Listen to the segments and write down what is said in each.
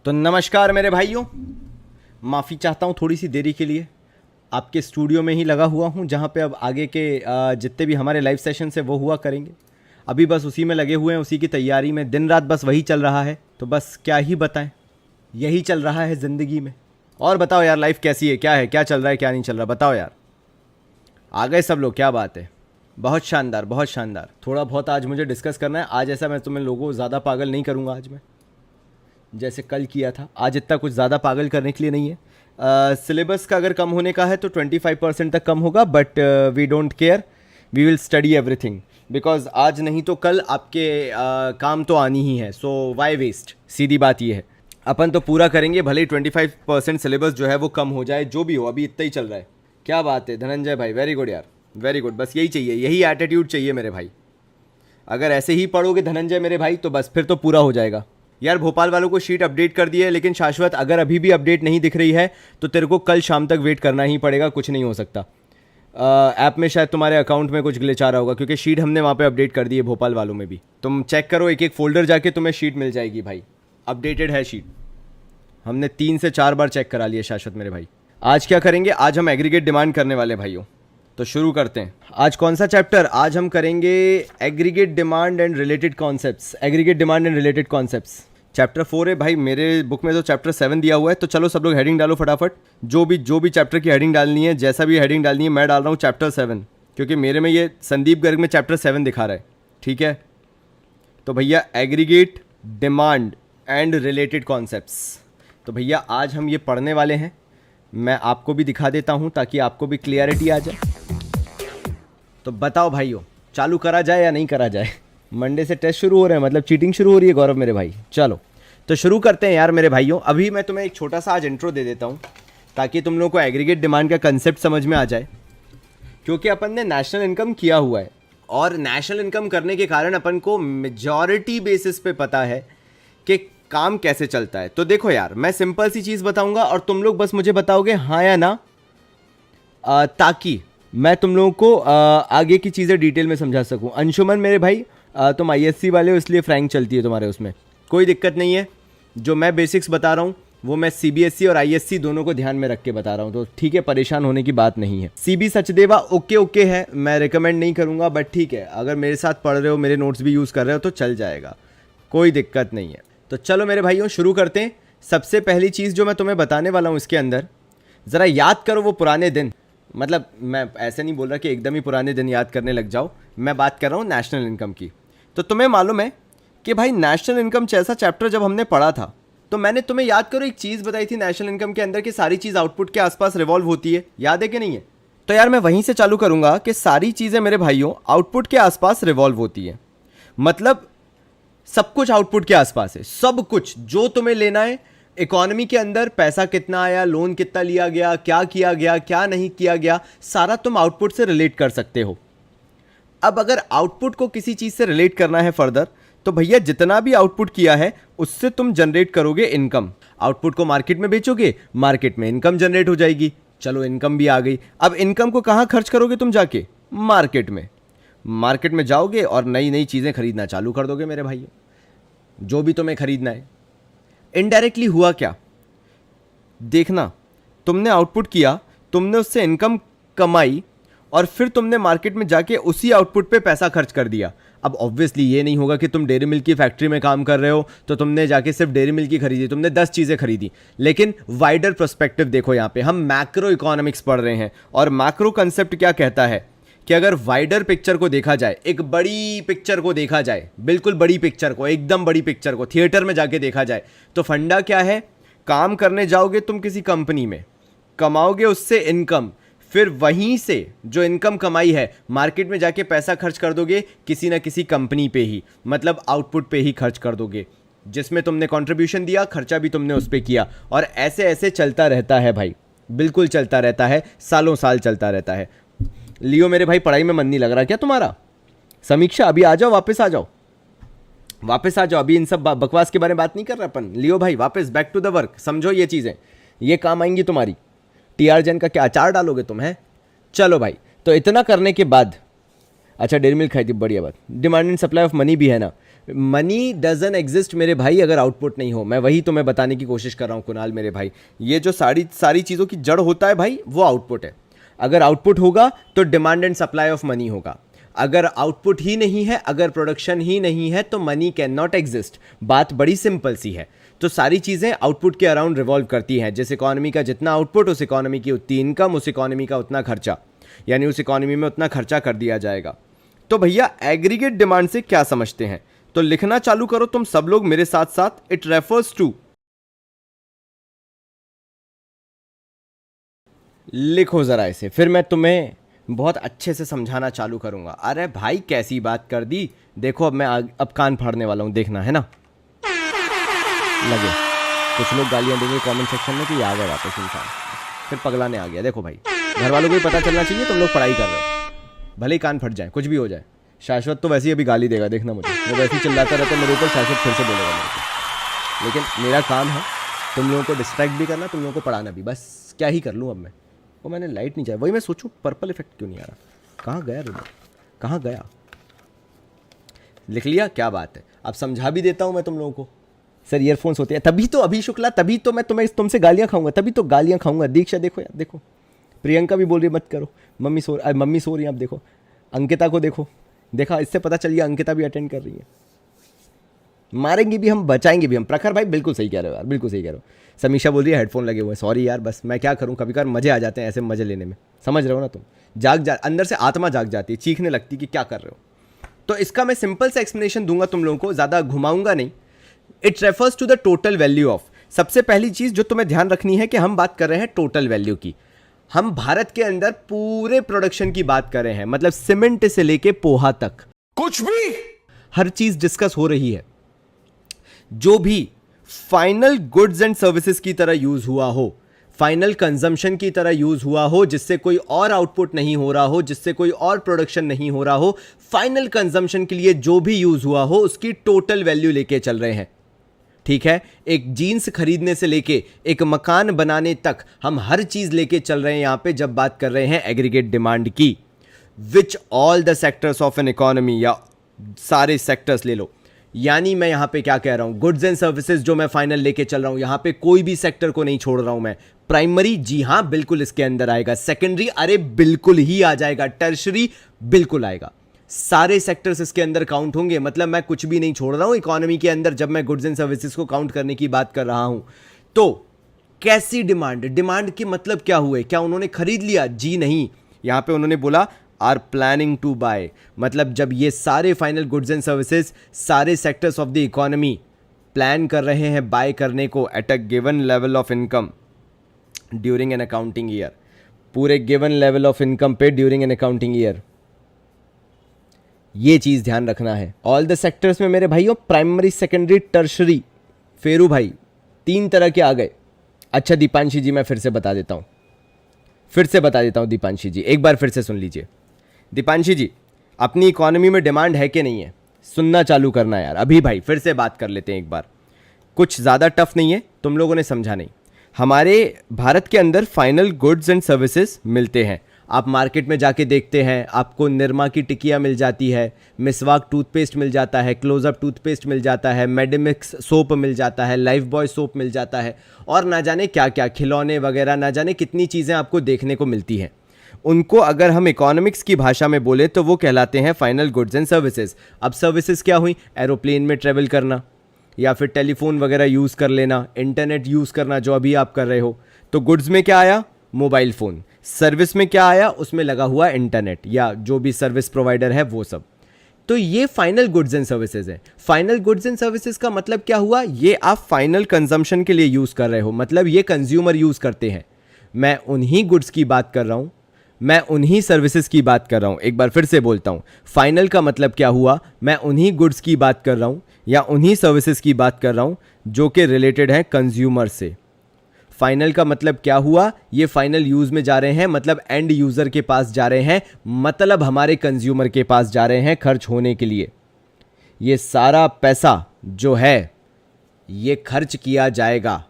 तो नमस्कार मेरे भाइयों, माफ़ी चाहता हूँ थोड़ी सी देरी के लिए। आपके स्टूडियो में ही लगा हुआ हूँ जहाँ पे अब आगे के जितने भी हमारे लाइव सेशंस है वो हुआ करेंगे। अभी बस उसी में लगे हुए हैं, उसी की तैयारी में दिन रात बस वही चल रहा है। तो बस क्या ही बताएं, यही चल रहा है ज़िंदगी में। और बताओ यार, लाइफ कैसी है, क्या चल रहा है, क्या नहीं चल रहा, बताओ यार। आ गए सब लोग, क्या बात है। बहुत शानदार, बहुत शानदार। थोड़ा बहुत आज मुझे डिस्कस करना है। आज ऐसा मैं तुम्हें लोगों ज़्यादा पागल नहीं करूँगा आज मैं, जैसे कल किया था। आज इतना कुछ ज़्यादा पागल करने के लिए नहीं है। सिलेबस का अगर कम होने का है तो 25% तक कम होगा, but we don't care, we will study everything. Because आज नहीं तो कल आपके काम तो आनी ही है, सो वाई वेस्ट। सीधी बात ये है, अपन तो पूरा करेंगे, भले ही 25% सिलेबस जो है वो कम हो जाए, जो भी हो। अभी इतना ही चल रहा है। क्या बात है धनंजय भाई, वेरी गुड यार, वेरी गुड। बस यही चाहिए, यही एटीट्यूड चाहिए मेरे भाई। अगर ऐसे ही पढ़ोगे धनंजय मेरे भाई तो बस फिर तो पूरा हो जाएगा। यार भोपाल वालों को शीट अपडेट कर दी है, लेकिन शाश्वत अगर अभी भी अपडेट नहीं दिख रही है तो तेरे को कल शाम तक वेट करना ही पड़ेगा, कुछ नहीं हो सकता। ऐप में शायद तुम्हारे अकाउंट में कुछ ग्लिच आ रहा होगा, क्योंकि शीट हमने वहाँ पे अपडेट कर दी है भोपाल वालों में भी। तुम चेक करो, एक एक फोल्डर जाके तुम्हें शीट मिल जाएगी भाई, अपडेटेड है शीट। हमने 3 से 4 बार चेक करा लिया शाश्वत मेरे भाई। आज क्या करेंगे, आज हम एग्रीगेट डिमांड करने वाले भाइयों। तो शुरू करते हैं। आज कौन सा चैप्टर, आज हम करेंगे aggregate demand and related concepts. Aggregate demand and related concepts chapter 4 है भाई। मेरे बुक में तो चैप्टर 7 दिया हुआ है। तो चलो सब लोग हेडिंग डालो फटाफट, जो भी चैप्टर की हेडिंग डालनी है, जैसा भी हेडिंग डालनी है। मैं डाल रहा हूँ चैप्टर 7, क्योंकि मेरे में ये संदीप गर्ग में चैप्टर 7 दिखा रहा है, ठीक है। तो भैया aggregate demand and related concepts, तो भैया आज हम ये पढ़ने वाले हैं। मैं आपको भी दिखा देता हूँ ताकि आपको भी क्लियरिटी आ जाए। तो बताओ भाइयों, चालू करा जाए या नहीं करा जाए। मंडे से टेस्ट शुरू हो रहे हैं, मतलब चीटिंग शुरू हो रही है गौरव मेरे भाई। चलो तो शुरू करते हैं यार मेरे भाइयों। अभी मैं तुम्हें एक छोटा सा आज इंट्रो दे देता हूँ ताकि तुम लोगों को एग्रीगेट डिमांड का कंसेप्ट समझ में आ जाए। क्योंकि अपन ने नेशनल इनकम किया हुआ है, और नेशनल इनकम करने के कारण अपन को मेजॉरिटी बेसिस पे पता है कि काम कैसे चलता है। तो देखो यार, मैं सिंपल सी चीज़ बताऊंगा और तुम लोग बस मुझे बताओगे हाँ या ना, ताकि मैं तुम लोगों को आगे की चीज़ें डिटेल में समझा सकूं। अंशुमन मेरे भाई, तुम आईएससी वाले हो इसलिए फ्रैंक चलती है तुम्हारे, उसमें कोई दिक्कत नहीं है। जो मैं बेसिक्स बता रहा हूँ वो मैं सीबीएसई और आईएससी दोनों को ध्यान में रख के बता रहा हूँ, तो ठीक है, परेशान होने की बात नहीं है। सीबी सचदेवा ओके है, मैं रिकमेंड नहीं करूँगा, बट ठीक है, अगर मेरे साथ पढ़ रहे हो, मेरे नोट्स भी यूज़ कर रहे हो तो चल जाएगा, कोई दिक्कत नहीं है। तो चलो मेरे भाइयों शुरू करते हैं। सबसे पहली चीज़ जो मैं तुम्हें बताने वाला हूँ इसके अंदर, ज़रा याद करो वो पुराने दिन। मतलब मैं ऐसे नहीं बोल रहा कि एकदम ही पुराने दिन याद करने लग जाओ, मैं बात कर रहा हूँ नेशनल इनकम की। तो तुम्हें मालूम है कि भाई नेशनल इनकम जैसा चैप्टर जब हमने पढ़ा था तो मैंने तुम्हें याद करो एक चीज़ बताई थी नेशनल इनकम के अंदर कि सारी चीज़ आउटपुट के आसपास रिवॉल्व होती है, याद है कि नहीं है। तो यार मैं वहीं से चालू करूँगा कि सारी चीज़ें मेरे भाइयों आउटपुट के आसपास रिवॉल्व होती है। मतलब सब कुछ आउटपुट के आसपास है, सब कुछ जो तुम्हें लेना है। इकोनॉमी के अंदर पैसा कितना आया, लोन कितना लिया गया, क्या किया गया, क्या नहीं किया गया, सारा तुम आउटपुट से रिलेट कर सकते हो। अब अगर आउटपुट को किसी चीज़ से रिलेट करना है फर्दर, तो भैया जितना भी आउटपुट किया है उससे तुम जनरेट करोगे इनकम। आउटपुट को मार्केट में बेचोगे, मार्केट में इनकम जनरेट हो जाएगी। चलो इनकम भी आ गई, अब इनकम को कहाँ खर्च करोगे तुम जाके, मार्केट में। मार्केट में जाओगे और नई नई चीज़ें खरीदना चालू कर दोगे मेरे भाइयों, जो भी तुम्हें खरीदना है। इनडायरेक्टली हुआ क्या, देखना, तुमने आउटपुट किया, तुमने उससे इनकम कमाई, और फिर तुमने मार्केट में जाके उसी आउटपुट पे पैसा खर्च कर दिया। अब ऑब्वियसली ये नहीं होगा कि तुम डेयरी मिल्क की फैक्ट्री में काम कर रहे हो तो तुमने जाके सिर्फ डेयरी मिल्क की खरीदी, तुमने 10 चीज़ें खरीदी। लेकिन वाइडर पर्सपेक्टिव देखो, यहाँ पे हम मैक्रो इकोनॉमिक्स पढ़ रहे हैं, और मैक्रो कंसेप्ट क्या कहता है कि अगर वाइडर पिक्चर को देखा जाए, एक बड़ी पिक्चर को देखा जाए, बिल्कुल बड़ी पिक्चर को, एकदम बड़ी पिक्चर को थिएटर में जाके देखा जाए, तो फंडा क्या है, काम करने जाओगे तुम किसी कंपनी में, कमाओगे उससे इनकम, फिर वहीं से जो इनकम कमाई है मार्केट में जाके पैसा खर्च कर दोगे किसी ना किसी कंपनी पे ही, मतलब आउटपुट पे ही खर्च कर दोगे, जिसमें तुमने कंट्रीब्यूशन दिया, खर्चा भी तुमने उस पे किया। और ऐसे ऐसे चलता रहता है भाई, बिल्कुल चलता रहता है, सालों साल चलता रहता है। लियो मेरे भाई, पढ़ाई में मन नहीं लग रहा क्या तुम्हारा? समीक्षा अभी आ जाओ, वापस आ जाओ, वापस आ जाओ। अभी इन सब बकवास के बारे में बात नहीं कर रहा अपन। लियो भाई वापस बैक टू द वर्क, समझो ये चीज़ें, ये काम आएंगी तुम्हारी। टीआर जन का क्या अचार डालोगे तुम, है? चलो भाई, तो इतना करने के बाद, अच्छा डेयरी मिल्क खाई थी, बढ़िया बात। Demand and supply of money भी है ना, मनी डजन एग्जिस्ट मेरे भाई अगर आउटपुट नहीं हो। मैं वही तुम्हें बताने की कोशिश कर रहा हूँ कुणाल मेरे भाई। ये जो सारी चीज़ों की जड़ होता है भाई, वो आउटपुट है। अगर आउटपुट होगा तो demand and supply of money होगा। अगर आउटपुट ही नहीं है, अगर प्रोडक्शन ही नहीं है, तो मनी कैन नॉट एग्जिस्ट। बात बड़ी सिंपल सी है। तो सारी चीज़ें आउटपुट के अराउंड रिवॉल्व करती हैं। जिस इकोनॉमी का जितना आउटपुट, उस इकोनॉमी की उतनी इनकम, उस इकोनॉमी का उतना खर्चा, यानी उस इकोनॉमी में उतना खर्चा कर दिया जाएगा। तो भैया एग्रीगेट डिमांड से क्या समझते हैं? तो लिखना चालू करो तुम सब लोग मेरे साथ साथ। इट रेफर्स टू, लिखो जरा इसे, फिर मैं तुम्हें बहुत अच्छे से समझाना चालू करूंगा। अरे भाई कैसी बात कर दी। देखो अब मैं अब कान फाड़ने वाला हूं, देखना है ना। लगे कुछ लोग गालियां देंगे कमेंट सेक्शन में कि ये आ गया वापस इंसान, फिर पगलाने आ गया। देखो भाई, घर वालों को भी पता चलना चाहिए तुम लोग पढ़ाई कर रहे हो, भले ही कान फट जाए, कुछ भी हो जाए। शाश्वत तो वैसे ही अभी गाली देगा, देखना मुझे, वो वैसे ही चिल्लाता रहता है मेरे ऊपर, शाश्वत फिर से बोलेगा मेरे को। लेकिन मेरा काम है तुम लोगों को डिस्ट्रैक्ट भी करना, तुम लोगों को पढ़ाना भी। बस क्या ही कर लूँ अब मैं। वो मैंने लाइट नहीं चाहिए, वही मैं सोचूं पर्पल इफेक्ट क्यों नहीं आ रहा। कहाँ गया रिमोट, कहाँ गया? लिख लिया, क्या बात है। अब समझा भी देता हूँ मैं तुम लोगों को। सर ईयरफोन्स होते हैं, तभी तो अभी शुक्ला, तभी तो मैं तुमसे गालियाँ खाऊंगा, तभी तो गालियाँ खाऊंगा। दीक्षा देखो यार, देखो प्रियंका भी बोल रही मत करो, मम्मी सो रही है। अब देखो अंकिता को देखो, देखा, इससे पता चल गया अंकिता भी अटेंड कर रही है। मारेंगे भी हम, बचाएंगे भी हम। प्रखर भाई बिल्कुल सही कह रहे हो यार, बिल्कुल सही कह रहे हो। समीक्षा बोल रही है हेडफोन लगे हुए हैं। सॉरी यार, बस मैं क्या करूं, कभी कभार मजे आ जाते हैं ऐसे मजे लेने में, समझ रहे हो ना तुम। अंदर से आत्मा जाग जाती है, चीखने लगती कि क्या कर रहे हो। तो इसका मैं सिंपल सा एक्सप्लेनेशन दूंगा तुम लोगों को, ज़्यादा घुमाऊंगा नहीं। It refers to the total value of. सबसे पहली चीज़ जो तुम्हें ध्यान रखनी है कि हम बात कर रहे हैं टोटल वैल्यू की। हम भारत के अंदर पूरे प्रोडक्शन की बात कर रहे हैं, मतलब सीमेंट से लेके पोहा तक कुछ भी हर चीज डिस्कस हो रही है। जो भी फाइनल गुड्स एंड सर्विसेज की तरह यूज हुआ हो, फाइनल कंजम्पशन की तरह यूज हुआ हो, जिससे कोई और आउटपुट नहीं हो रहा हो, जिससे कोई और प्रोडक्शन नहीं हो रहा हो, फाइनल कंजम्पशन के लिए जो भी यूज हुआ हो, उसकी टोटल वैल्यू लेके चल रहे हैं। ठीक है, एक जीन्स खरीदने से लेके एक मकान बनाने तक हम हर चीज लेके चल रहे हैं यहां पे, जब बात कर रहे हैं एग्रीगेट डिमांड की। Which all the sectors of an economy, या सारे सेक्टर्स ले लो। यानी मैं यहां पे क्या कह रहा हूं, गुड्स एंड सर्विसेज जो मैं फाइनल लेके चल रहा हूं, यहां पे कोई भी सेक्टर को नहीं छोड़ रहा हूं मैं। प्राइमरी, जी हां बिल्कुल इसके अंदर आएगा। सेकेंडरी, अरे बिल्कुल ही आ जाएगा। टर्शरी बिल्कुल आएगा। सारे सेक्टर्स इसके अंदर काउंट होंगे, मतलब मैं कुछ भी नहीं छोड़ रहा हूं इकोनॉमी के अंदर जब मैं गुड्स एंड सर्विसेज को काउंट करने की बात कर रहा हूं। तो कैसी डिमांड, डिमांड की मतलब क्या हुए, क्या उन्होंने खरीद लिया? जी नहीं। यहां पे उन्होंने बोला आर प्लानिंग टू बाय, मतलब जब ये सारे फाइनल गुड्स एंड सर्विसेज, सारे sectors of the economy plan कर रहे हैं बाय करने को at a given level of income during an accounting year, पूरे गिवन लेवल ऑफ इनकम पे ड्यूरिंग एन अकाउंटिंग ईयर, ये चीज ध्यान रखना है। ऑल द सेक्टर्स में मेरे भाइयों, प्राइमरी, सेकेंडरी, टर्शरी, फेरू भाई 3 तरह के आ गए। अच्छा दीपांशी जी, मैं फिर से बता देता हूं दीपांशी जी, एक बार फिर से सुन लीजिए। दीपांशी जी, अपनी इकोनॉमी में डिमांड है कि नहीं है, सुनना चालू करना यार। अभी भाई फिर से बात कर लेते हैं एक बार, कुछ ज़्यादा टफ नहीं है, तुम लोगों ने समझा नहीं। हमारे भारत के अंदर फाइनल गुड्स एंड सर्विसेज मिलते हैं। आप मार्केट में जाके देखते हैं, आपको निरमा की टिकिया मिल जाती है, मिसवाक टूथपेस्ट मिल जाता है, क्लोजअप टूथपेस्ट मिल जाता है, मेडिमिक्स सोप मिल जाता है, लाइफ बॉय सोप मिल जाता है, और ना जाने क्या क्या खिलौने वगैरह, ना जाने कितनी चीज़ें आपको देखने को मिलती हैं। उनको अगर हम इकोनॉमिक्स की भाषा में बोले तो वो कहलाते हैं फाइनल गुड्स एंड सर्विसेज। अब सर्विसेज क्या हुई? एरोप्लेन में ट्रेवल करना, या फिर टेलीफोन वगैरह यूज़ कर लेना, इंटरनेट यूज़ करना जो अभी आप कर रहे हो। तो गुड्स में क्या आया? Mobile phone. सर्विस में क्या आया? उसमें लगा हुआ इंटरनेट या जो भी सर्विस प्रोवाइडर है वो सब। तो ये फाइनल गुड्स एंड सर्विसेज है। फाइनल गुड्स एंड सर्विसेज का मतलब क्या हुआ? ये आप फाइनल कंजम्पशन के लिए यूज़ कर रहे हो, मतलब ये कंज्यूमर यूज़ करते हैं। मैं उन्हीं गुड्स की बात कर रहा हूँ, मैं उन्हीं सर्विसेज की बात कर रहा हूँ। एक बार फिर से बोलता हूँ, फाइनल का मतलब क्या हुआ? मैं उन्हीं गुड्स की बात कर रहा हूँ या उन्हीं सर्विसेज की बात कर रहा हूँ जो कि रिलेटेड है कंज्यूमर से। फाइनल का मतलब क्या हुआ? ये फाइनल यूज में जा रहे हैं, मतलब एंड यूजर के पास जा रहे हैं, मतलब हमारे कंज्यूमर के पास जा रहे हैं खर्च होने के लिए। ये सारा पैसा जो है ये खर्च किया जाएगा।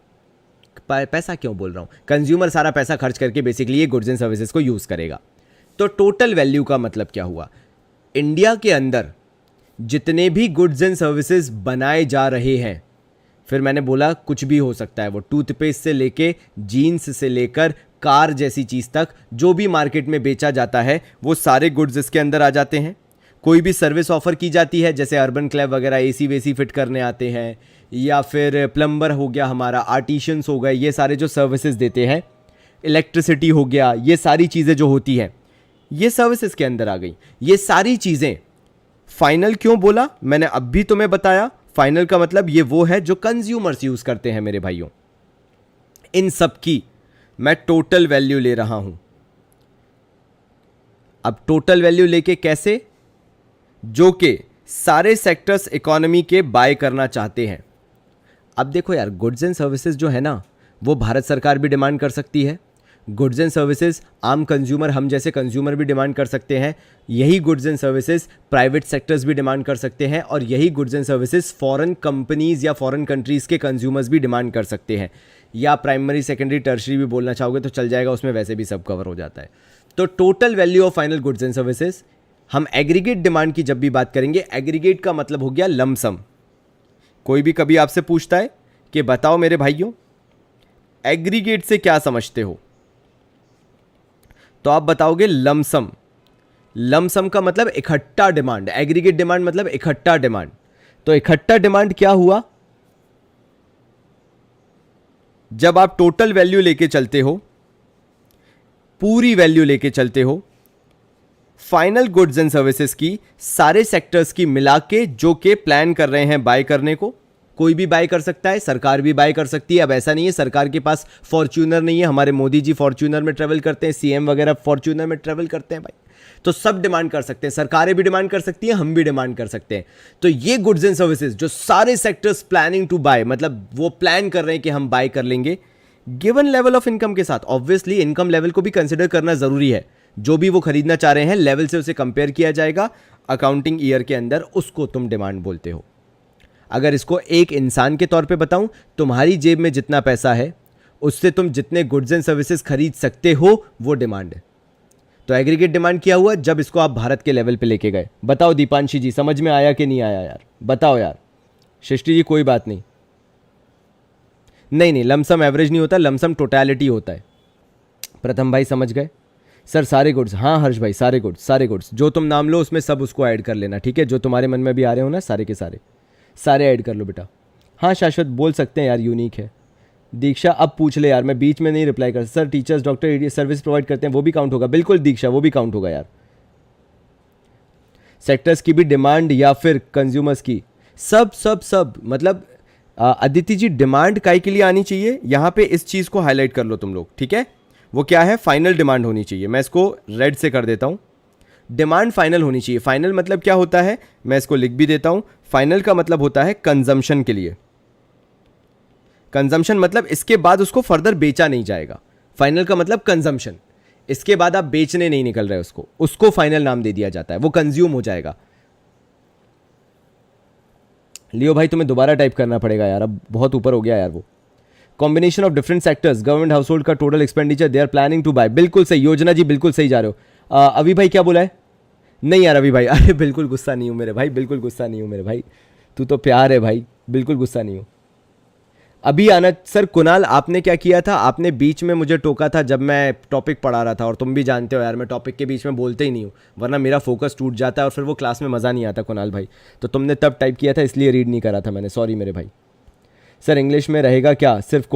पैसा क्यों बोल रहा हूं? कंज्यूमर सारा पैसा खर्च करके बेसिकली ये गुड्स एंड सर्विसेज को यूज करेगा। तो टोटल वैल्यू का मतलब क्या हुआ? इंडिया के अंदर जितने भी गुड्स एंड सर्विसेज बनाए जा रहे हैं, फिर मैंने बोला कुछ भी हो सकता है, वो टूथपेस्ट से लेके जीन्स से लेकर कार जैसी चीज़ तक जो भी मार्केट में बेचा जाता है वो सारे गुड्स इसके अंदर आ जाते हैं। कोई भी सर्विस ऑफर की जाती है, जैसे अर्बन क्लैब वगैरह एसी वेसी फिट करने आते हैं, या फिर प्लम्बर हो गया हमारा, आर्टिशियंस हो गए, ये सारे जो सर्विसेज देते हैं, इलेक्ट्रिसिटी हो गया, ये सारी चीज़ें जो होती हैं ये सर्विसेज के अंदर आ गई। ये सारी चीज़ें फाइनल क्यों बोला मैंने अभी तुम्हें बताया। फाइनल का मतलब ये वो है जो कंज्यूमर्स यूज करते हैं मेरे भाइयों। इन सब की मैं टोटल वैल्यू ले रहा हूं। अब टोटल वैल्यू लेके कैसे, जो कि सारे सेक्टर्स इकोनॉमी के बाय करना चाहते हैं। अब देखो यार, गुड्स एंड सर्विसेज जो है ना, वो भारत सरकार भी डिमांड कर सकती है। गुड्स एंड सर्विसेज आम कंज्यूमर, हम जैसे कंज्यूमर भी डिमांड कर सकते हैं। यही goods and services private sectors भी डिमांड कर सकते हैं, और यही goods and services foreign companies या फॉरेन कंट्रीज के कंज्यूमर्स भी डिमांड कर सकते हैं। या प्राइमरी, सेकेंडरी, टर्शरी भी बोलना चाहोगे तो चल जाएगा, उसमें वैसे भी सब कवर हो जाता है। तो total value of final goods and services, हम एग्रीगेट डिमांड की जब भी बात करेंगे, एग्रीगेट का मतलब हो गया लमसम। कोई भी कभी आपसे पूछता है कि बताओ मेरे भाइयों एग्रीगेट से क्या समझते हो, तो आप बताओगे लमसम। लमसम का मतलब इकट्ठा डिमांड, एग्रीगेट डिमांड मतलब इकट्ठा डिमांड। तो इकट्ठा डिमांड क्या हुआ, जब आप टोटल वैल्यू लेके चलते हो, पूरी वैल्यू लेके चलते हो फाइनल गुड्स एंड सर्विसेज की, सारे सेक्टर्स की मिला के, जो कि प्लान कर रहे हैं बाय करने को। कोई भी बाय कर सकता है, सरकार भी बाय कर सकती है। अब ऐसा नहीं है सरकार के पास फॉर्च्यूनर नहीं है, हमारे मोदी जी फॉर्च्यूनर में ट्रेवल करते हैं, सीएम वगैरह फॉर्च्यूनर में ट्रेवल करते हैं भाई। तो सब डिमांड कर सकते हैं, सरकारें भी डिमांड कर सकती हैं, हम भी डिमांड कर सकते हैं। तो ये गुड्स एंड सर्विसेज जो सारे सेक्टर्स प्लानिंग टू बाय, मतलब वो प्लान कर रहे हैं कि हम बाय कर लेंगे गिवन लेवल ऑफ इनकम के साथ। ऑब्वियसली इनकम लेवल को भी कंसिडर करना जरूरी है। जो भी वो खरीदना चाह रहे हैं लेवल से उसे कंपेयर किया जाएगा अकाउंटिंग ईयर के अंदर, उसको तुम डिमांड बोलते हो। अगर इसको एक इंसान के तौर पे बताऊं, तुम्हारी जेब में जितना पैसा है उससे तुम जितने गुड्स एंड सर्विसेज खरीद सकते हो वो डिमांड है। तो एग्रीगेट डिमांड क्या हुआ जब इसको आप भारत के लेवल पे लेके गए। बताओ दीपांशी जी, समझ में आया कि नहीं आया यार, बताओ यार। सृष्टि जी कोई बात नहीं, नहीं लमसम एवरेज नहीं होता, लमसम टोटलिटी होता है। प्रथम भाई समझ गए सर, सारे गुड्स। हाँ हर्ष भाई, सारे गुड्स जो तुम नाम लो उसमें सब उसको ऐड कर लेना, ठीक है। जो तुम्हारे मन में भी आ रहे हो ना, सारे के सारे ऐड कर लो बेटा। हाँ शाश्वत बोल सकते हैं यार, यूनिक है। दीक्षा अब पूछ ले यार, मैं बीच में नहीं रिप्लाई कर। Sir teachers doctor service provide करते हैं वो भी काउंट होगा। बिल्कुल दीक्षा, वो भी काउंट होगा यार। सेक्टर्स की भी डिमांड या फिर कंज्यूमर्स की, सब मतलब अदिति जी डिमांड काय के लिए आनी चाहिए, यहां पे इस चीज को हाईलाइट कर लो तुम लोग, ठीक है। वो क्या है, फाइनल डिमांड होनी चाहिए। मैं इसको रेड से कर देता हूं, डिमांड फाइनल होनी चाहिए। फाइनल मतलब क्या होता है, मैं इसको लिख भी देता हूं। फाइनल का मतलब होता है कंजम्पशन के लिए। कंजम्पशन मतलब इसके बाद उसको फर्दर बेचा नहीं जाएगा। फाइनल का मतलब कंजम्पशन, इसके बाद आप बेचने नहीं निकल रहे उसको फाइनल नाम दे दिया जाता है, वो कंज्यूम हो जाएगा। लियो भाई तुम्हें दोबारा टाइप करना पड़ेगा यार, अब बहुत ऊपर हो गया यार वो। Combination of different sectors government household का total expenditure they are planning to buy. बिल्कुल सही योजना जी, बिल्कुल सही जा रहे हो। अभी भाई क्या बोला है, नहीं यार अभी भाई, अरे बिल्कुल गुस्सा नहीं हूँ मेरे भाई, बिल्कुल गुस्सा नहीं हूँ मेरे भाई, तू तो प्यार है भाई, बिल्कुल गुस्सा नहीं हूँ। अभी आना सर। कुणाल आपने क्या किया था, आपने बीच में मुझे टोका था जब मैं टॉपिक पढ़ा रहा था, और तुम भी जानते हो यार मैं टॉपिक के बीच में बोलते ही नहीं हूँ, वरना मेरा फोकस टूट जाता है और फिर वो क्लास में मज़ा नहीं आता कुणाल भाई। तो तुमने तब टाइप किया था इसलिए रीड नहीं करा था मैंने, सॉरी मेरे भाई। सर इंग्लिश में रहेगा क्या, सिर्फ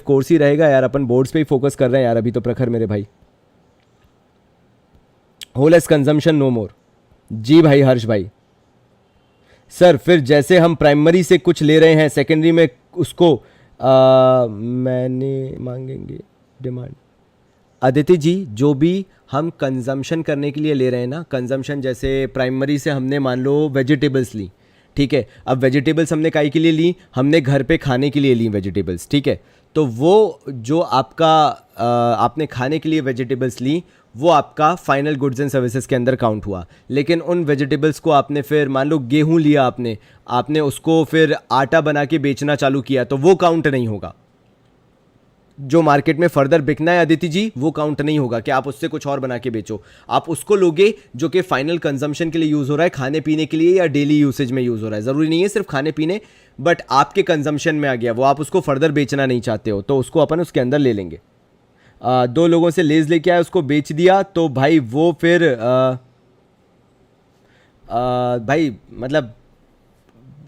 कोर्स ही रहेगा यार, अपन बोर्ड्स पे ही फोकस कर रहे हैं यार अभी तो प्रखर मेरे भाई। होलेस कंजम्पशन नो मोर। जी भाई हर्ष भाई। सर फिर जैसे हम प्राइमरी से कुछ ले रहे हैं सेकेंडरी में उसको मैंने मांगेंगे डिमांड। अदिति जी जो भी हम कंजम्पशन करने के लिए ले रहे हैं ना, कंजम्पशन जैसे प्राइमरी से हमने मान लो वेजिटेबल्स ली, ठीक है। अब वेजिटेबल्स हमने काई के लिए ली, हमने घर पे खाने के लिए ली वेजिटेबल्स, ठीक है। तो वो जो आपका आपने खाने के लिए वेजिटेबल्स ली वो आपका फाइनल गुड्स एंड सर्विसेज के अंदर काउंट हुआ। लेकिन उन वेजिटेबल्स को आपने फिर मान लो गेहूं लिया आपने उसको फिर आटा बना के बेचना चालू किया तो वो काउंट नहीं होगा। जो मार्केट में फर्दर बिकना है अदिति जी, वो काउंट नहीं होगा कि आप उससे कुछ और बना के बेचो। आप उसको लोगे जो कि फाइनल कंजम्पशन के लिए यूज़ हो रहा है, खाने पीने के लिए या डेली यूसेज में यूज़ हो रहा है। ज़रूरी नहीं है सिर्फ खाने पीने, बट आपके कंजम्पशन में आ गया वो, आप उसको फर्दर बेचना नहीं चाहते हो, तो उसको अपन उसके अंदर ले लेंगे। 2 लोगों से लेज लेके आया, उसको बेच दिया, तो भाई वो फिर भाई मतलब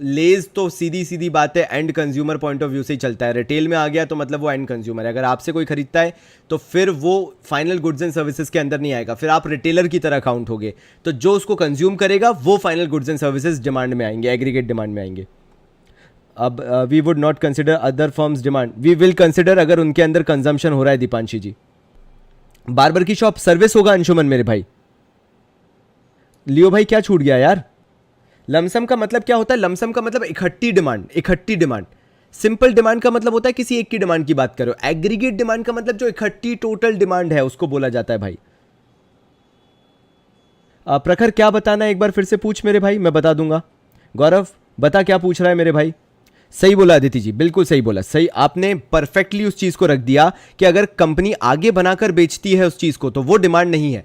लेज तो सीधी सीधी बात है and consumer point of view से ही चलता है। रिटेल में आ गया तो मतलब वो एंड कंज्यूमर है। अगर आपसे कोई खरीदता है तो फिर वो फाइनल गुड्स एंड सर्विसेज के अंदर नहीं आएगा, फिर आप रिटेलर की तरह काउंट होगे। तो जो उसको कंज्यूम करेगा वो final goods and services demand में आएंगे, एग्रीगेट डिमांड में आएंगे। अब we would not consider other firms demand, we will consider अगर उनके अंदर कंजम्पशन हो रहा है। दीपांशी जी, बार्बर की शॉप सर्विस होगा अंशुमन मेरे भाई। लियो भाई क्या छूट गया यार? लमसम का मतलब क्या होता है? लमसम का मतलब इकट्ठी डिमांड, इकट्ठी डिमांड। सिंपल डिमांड का मतलब होता है किसी एक की डिमांड की बात करो। एग्रीगेट डिमांड का मतलब जो इकट्ठी टोटल डिमांड है उसको बोला जाता है भाई। प्रखर क्या बताना है एक बार फिर से पूछ मेरे भाई, मैं बता दूंगा। गौरव बता क्या पूछ रहा है मेरे भाई। सही बोला अदिति जी, बिल्कुल सही बोला, सही आपने परफेक्टली उस चीज को रख दिया कि अगर कंपनी आगे बनाकर बेचती है उस चीज को तो वो डिमांड नहीं है,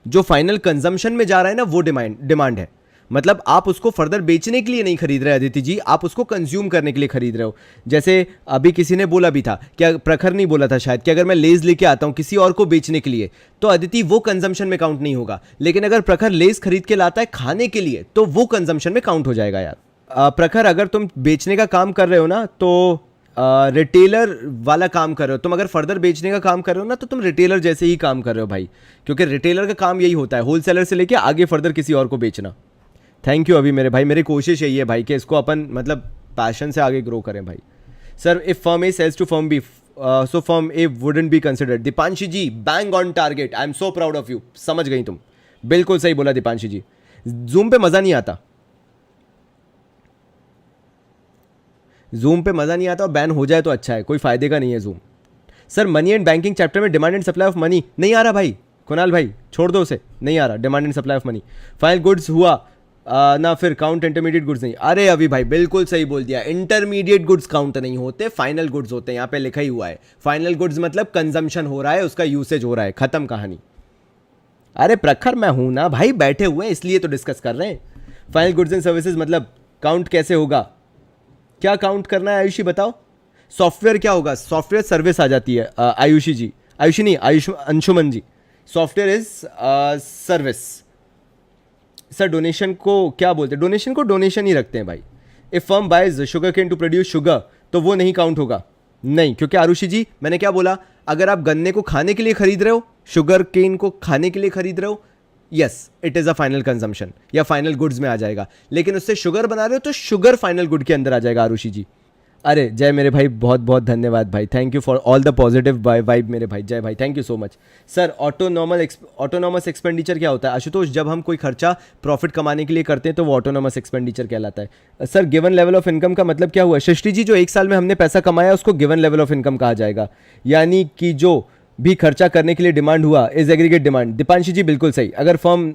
जो फाइनल कंजम्पशन में जा रहा है ना वो डिमांड है। मतलब आप उसको फर्दर बेचने के लिए नहीं खरीद रहे अदिति जी, आप उसको कंज्यूम करने के लिए खरीद रहे हो। जैसे अभी किसी ने बोला भी था, क्या प्रखर नहीं बोला था शायद, कि अगर मैं लेज लेके आता हूं किसी और को बेचने के लिए तो अदिति वो कंजम्पशन में काउंट नहीं होगा, लेकिन अगर प्रखर लेज खरीद के लाता है खाने के लिए तो वो कंजम्पशन में काउंट हो जाएगा यार। प्रखर अगर तुम बेचने का काम कर रहे हो ना तो रिटेलर वाला काम कर रहे हो, तुम अगर फर्दर बेचने का काम कर रहे हो ना तो तुम रिटेलर जैसे ही काम कर रहे हो भाई, क्योंकि रिटेलर का काम यही होता है, होलसेलर से लेके आगे फर्दर किसी और को बेचना। थैंक यू अभी मेरे भाई, मेरी कोशिश यही है भाई कि इसको अपन मतलब पैशन से आगे ग्रो करें भाई। Sir if firm A sells to firm B so firm A wouldn't be considered. Deepanshi ji bang on target, I am so proud of you. समझ गई तुम, बिल्कुल सही बोला दीपांशी जी। जूम पे मजा नहीं आता, जूम पे मजा नहीं आता, और बैन हो जाए तो अच्छा है, कोई फायदे का नहीं है zoom. Sir money and banking chapter में demand and supply of money नहीं आ रहा भाई, कुणाल भाई छोड़ दो उसे, नहीं आ रहा demand and supply of money. Final goods हुआ ना, फिर काउंट इंटरमीडिएट गुड्स नहीं। अरे अभी भाई बिल्कुल सही बोल दिया, इंटरमीडिएट गुड्स काउंट नहीं होते, फाइनल गुड्स होते हैं, यहाँ पे लिखा ही हुआ है। फाइनल गुड्स मतलब कंजम्पशन हो रहा है, उसका यूसेज हो रहा है, खत्म कहानी। अरे प्रखर मैं हूं ना भाई, बैठे हुए हैं इसलिए तो डिस्कस कर रहे हैं। फाइनल गुड्स एंड सर्विसेज मतलब काउंट कैसे होगा, क्या काउंट करना है आयुषी बताओ। सॉफ्टवेयर क्या होगा, सॉफ्टवेयर सर्विस आ जाती है आयुषी जी, आयुषी नहीं Anshuman ji, software is service. Sir donation को क्या बोलते हैं, डोनेशन को डोनेशन ही रखते हैं भाई। If firm buys sugar cane to produce sugar तो वो नहीं काउंट होगा, नहीं, क्योंकि आरुषि जी मैंने क्या बोला, अगर आप गन्ने को खाने के लिए खरीद रहे हो, शुगर केन को खाने के लिए खरीद रहे हो, yes it is a final consumption या फाइनल गुड्स में आ जाएगा, लेकिन उससे शुगर बना रहे हो तो शुगर फाइनल गुड के अंदर आ जाएगा आरुषि जी। अरे जय मेरे भाई, बहुत बहुत धन्यवाद भाई, thank you for all the positive vibe मेरे भाई, जय भाई thank you so much. Sir autonomous expenditure क्या होता है आशुतोष? जब हम कोई खर्चा प्रॉफिट कमाने के लिए करते हैं तो वो ऑटोनॉमस एक्सपेंडिचर कहलाता है। Sir given level of income का मतलब क्या हुआ? सृष्टि जी जो 1 साल में हमने पैसा कमाया उसको गिवन लेवल ऑफ इनकम कहा जाएगा, यानी कि जो भी खर्चा करने के लिए डिमांड हुआ इज एग्रीगेट डिमांड। दीपांशी जी बिल्कुल सही, अगर फर्म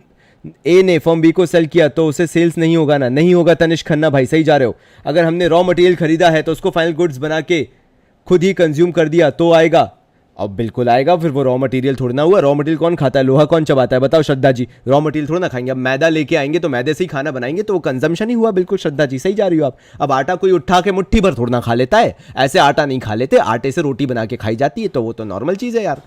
ए ने फर्म बी को सेल किया तो उसे सेल्स नहीं होगा ना, नहीं होगा तनिष्क खन्ना भाई, सही जा रहे हो। अगर हमने रॉ मटेरियल खरीदा है तो उसको फाइनल गुड्स बना के खुद ही कंज्यूम कर दिया तो आएगा, अब बिल्कुल आएगा, फिर वो रॉ मटेरियल थोड़ा ना हुआ। रॉ मटेरियल कौन खाता है, लोहा कौन चबाता है बताओ श्रद्धा जी, रॉ मटेरियल थोड़ा ना खाएंगे। अब मैदा लेके आएंगे तो मैदे से ही खाना बनाएंगे तो वो कंजम्पशन ही हुआ, बिल्कुल श्रद्धा जी सही जा रही हो आप। अब आटा कोई उठा के मुट्ठी भर थोड़ा ना खा लेता है, ऐसे आटा नहीं खा लेते, आटे से रोटी बना के खाई जाती है, तो वो तो नॉर्मल चीज़ है यार,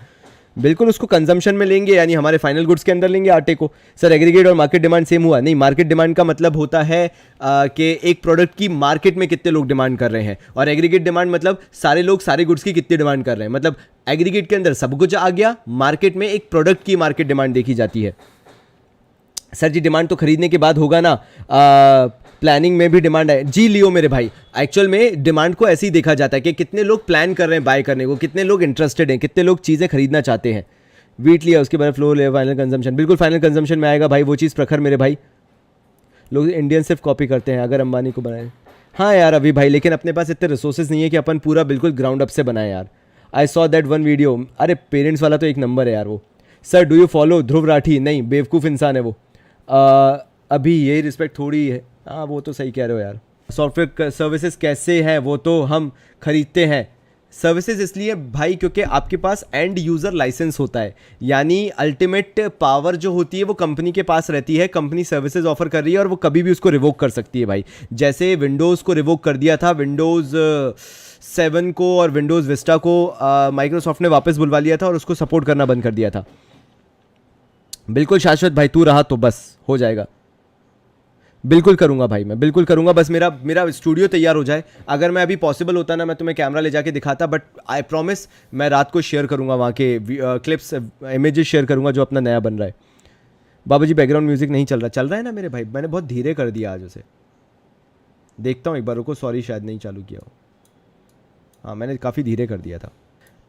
बिल्कुल उसको कंजम्पशन में लेंगे, यानी हमारे फाइनल गुड्स के अंदर लेंगे आटे को। सर एग्रीगेट और मार्केट डिमांड सेम हुआ? नहीं, मार्केट डिमांड का मतलब होता है कि एक प्रोडक्ट की मार्केट में कितने लोग डिमांड कर रहे हैं, और एग्रीगेट डिमांड मतलब सारे लोग सारे गुड्स की कितनी डिमांड कर रहे हैं। मतलब एग्रीगेट के अंदर सब कुछ आ गया, मार्केट में एक प्रोडक्ट की मार्केट डिमांड देखी जाती है। सर जी डिमांड तो खरीदने के बाद होगा ना, प्लानिंग में भी डिमांड है जी लियो मेरे भाई। एक्चुअल में डिमांड को ऐसे ही देखा जाता है कि कितने लोग प्लान कर रहे हैं बाय करने को, कितने लोग इंटरेस्टेड हैं, कितने लोग चीज़ें खरीदना चाहते हैं। वीट लिया उसके बाद फ्लोर लिया, फाइनल कंजम्पशन, बिल्कुल फाइनल कंजम्पशन में आएगा भाई वो चीज़ प्रखर मेरे भाई। लोग इंडियन सिर्फ कॉपी करते हैं अगर अंबानी को बनाए। हाँ यार अभी भाई, लेकिन अपने पास इतने रिसोर्सेज नहीं है कि अपन पूरा बिल्कुल ग्राउंड अप से बनाए यार। I saw that one video, अरे पेरेंट्स वाला तो एक नंबर है यार वो। Sir do you follow Dhruv Rathee? नहीं, बेवकूफ़ इंसान है वो। अभी यही रिस्पेक्ट थोड़ी है, हाँ वो तो सही कह रहे हो यार। सॉफ्टवेयर सर्विसेज कैसे हैं वो तो हम खरीदते हैं, सर्विसेज इसलिए भाई क्योंकि आपके पास एंड यूज़र लाइसेंस होता है, यानी अल्टीमेट पावर जो होती है वो कंपनी के पास रहती है। कंपनी सर्विसेज ऑफर कर रही है और वो कभी भी उसको रिवोक कर सकती है भाई। जैसे विंडोज़ को रिवोक कर दिया था, विंडोज़ 7 को और विंडोज़ विस्टा को माइक्रोसॉफ्ट ने वापस बुलवा लिया था और उसको सपोर्ट करना बंद कर दिया था। बिल्कुल शाश्वत भाई, तू रहा तो बस हो जाएगा। बिल्कुल करूंगा भाई, मैं बिल्कुल करूंगा, बस मेरा स्टूडियो तैयार हो जाए। अगर मैं अभी पॉसिबल होता ना मैं तुम्हें कैमरा ले जाके दिखाता, बट आई प्रॉमिस मैं रात को शेयर करूंगा वहाँ के क्लिप्स इमेजेस शेयर करूंगा जो अपना नया बन रहा है। बाबा जी बैकग्राउंड म्यूजिक नहीं चल रहा है ना मेरे भाई, मैंने बहुत धीरे कर दिया आज उसे। देखता हूँ एक बार, रुको, सॉरी शायद नहीं चालू किया हो। हाँ मैंने काफ़ी धीरे कर दिया था।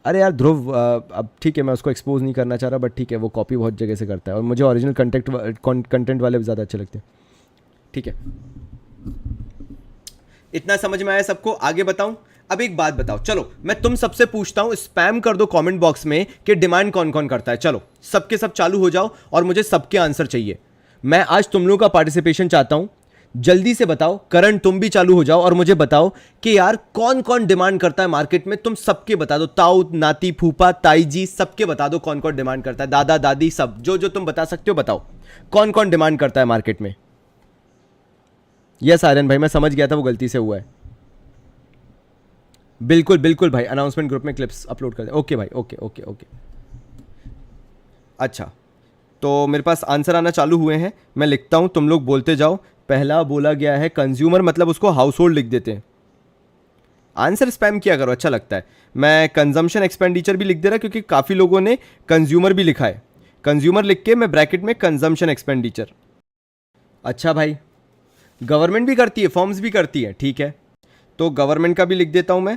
अरे यार ध्रुव, अब ठीक है मैं उसको एक्सपोज नहीं करना चाह रहा, बट ठीक है वो कॉपी बहुत जगह से करता है और मुझे ओरिजिनल कंटेंट वाले ज़्यादा अच्छे लगते हैं। ठीक है, इतना समझ में आया सबको? आगे बताऊं? अब एक बात बताओ, चलो मैं तुम सबसे पूछता हूं, स्पैम कर दो कमेंट बॉक्स में कि डिमांड कौन कौन करता है। चलो सबके सब चालू हो जाओ और मुझे सबके आंसर चाहिए। मैं आज तुम लोगों का पार्टिसिपेशन चाहता हूं, जल्दी से बताओ। करण तुम भी चालू हो जाओ और मुझे बताओ कि यार कौन कौन डिमांड करता है मार्केट में। तुम सबके बता दो, ताऊ, नाती, फूफा, ताई जी, सबके बता दो कौन कौन डिमांड करता है, दादा दादी सब, जो जो तुम बता सकते हो बताओ कौन कौन डिमांड करता है मार्केट में। यस आर्यन भाई, मैं समझ गया था वो गलती से हुआ है। बिल्कुल बिल्कुल भाई, अनाउंसमेंट ग्रुप में क्लिप्स अपलोड कर दे। ओके भाई, ओके ओके ओके। अच्छा तो मेरे पास आंसर आना चालू हुए हैं, मैं लिखता हूं, तुम लोग बोलते जाओ। पहला बोला गया है कंज्यूमर, मतलब उसको हाउस होल्ड लिख देते हैं। आंसर स्पैम किया करो, अच्छा लगता है। मैं कंजम्पशन एक्सपेंडिचर भी लिख दे रहा क्योंकि काफ़ी लोगों ने कंज्यूमर भी लिखा है। कंज्यूमर लिख के मैं ब्रैकेट में कंजम्पशन एक्सपेंडिचर। अच्छा भाई, गवर्नमेंट भी करती है, फॉर्म्स भी करती है, ठीक है तो गवर्नमेंट का भी लिख देता हूं मैं।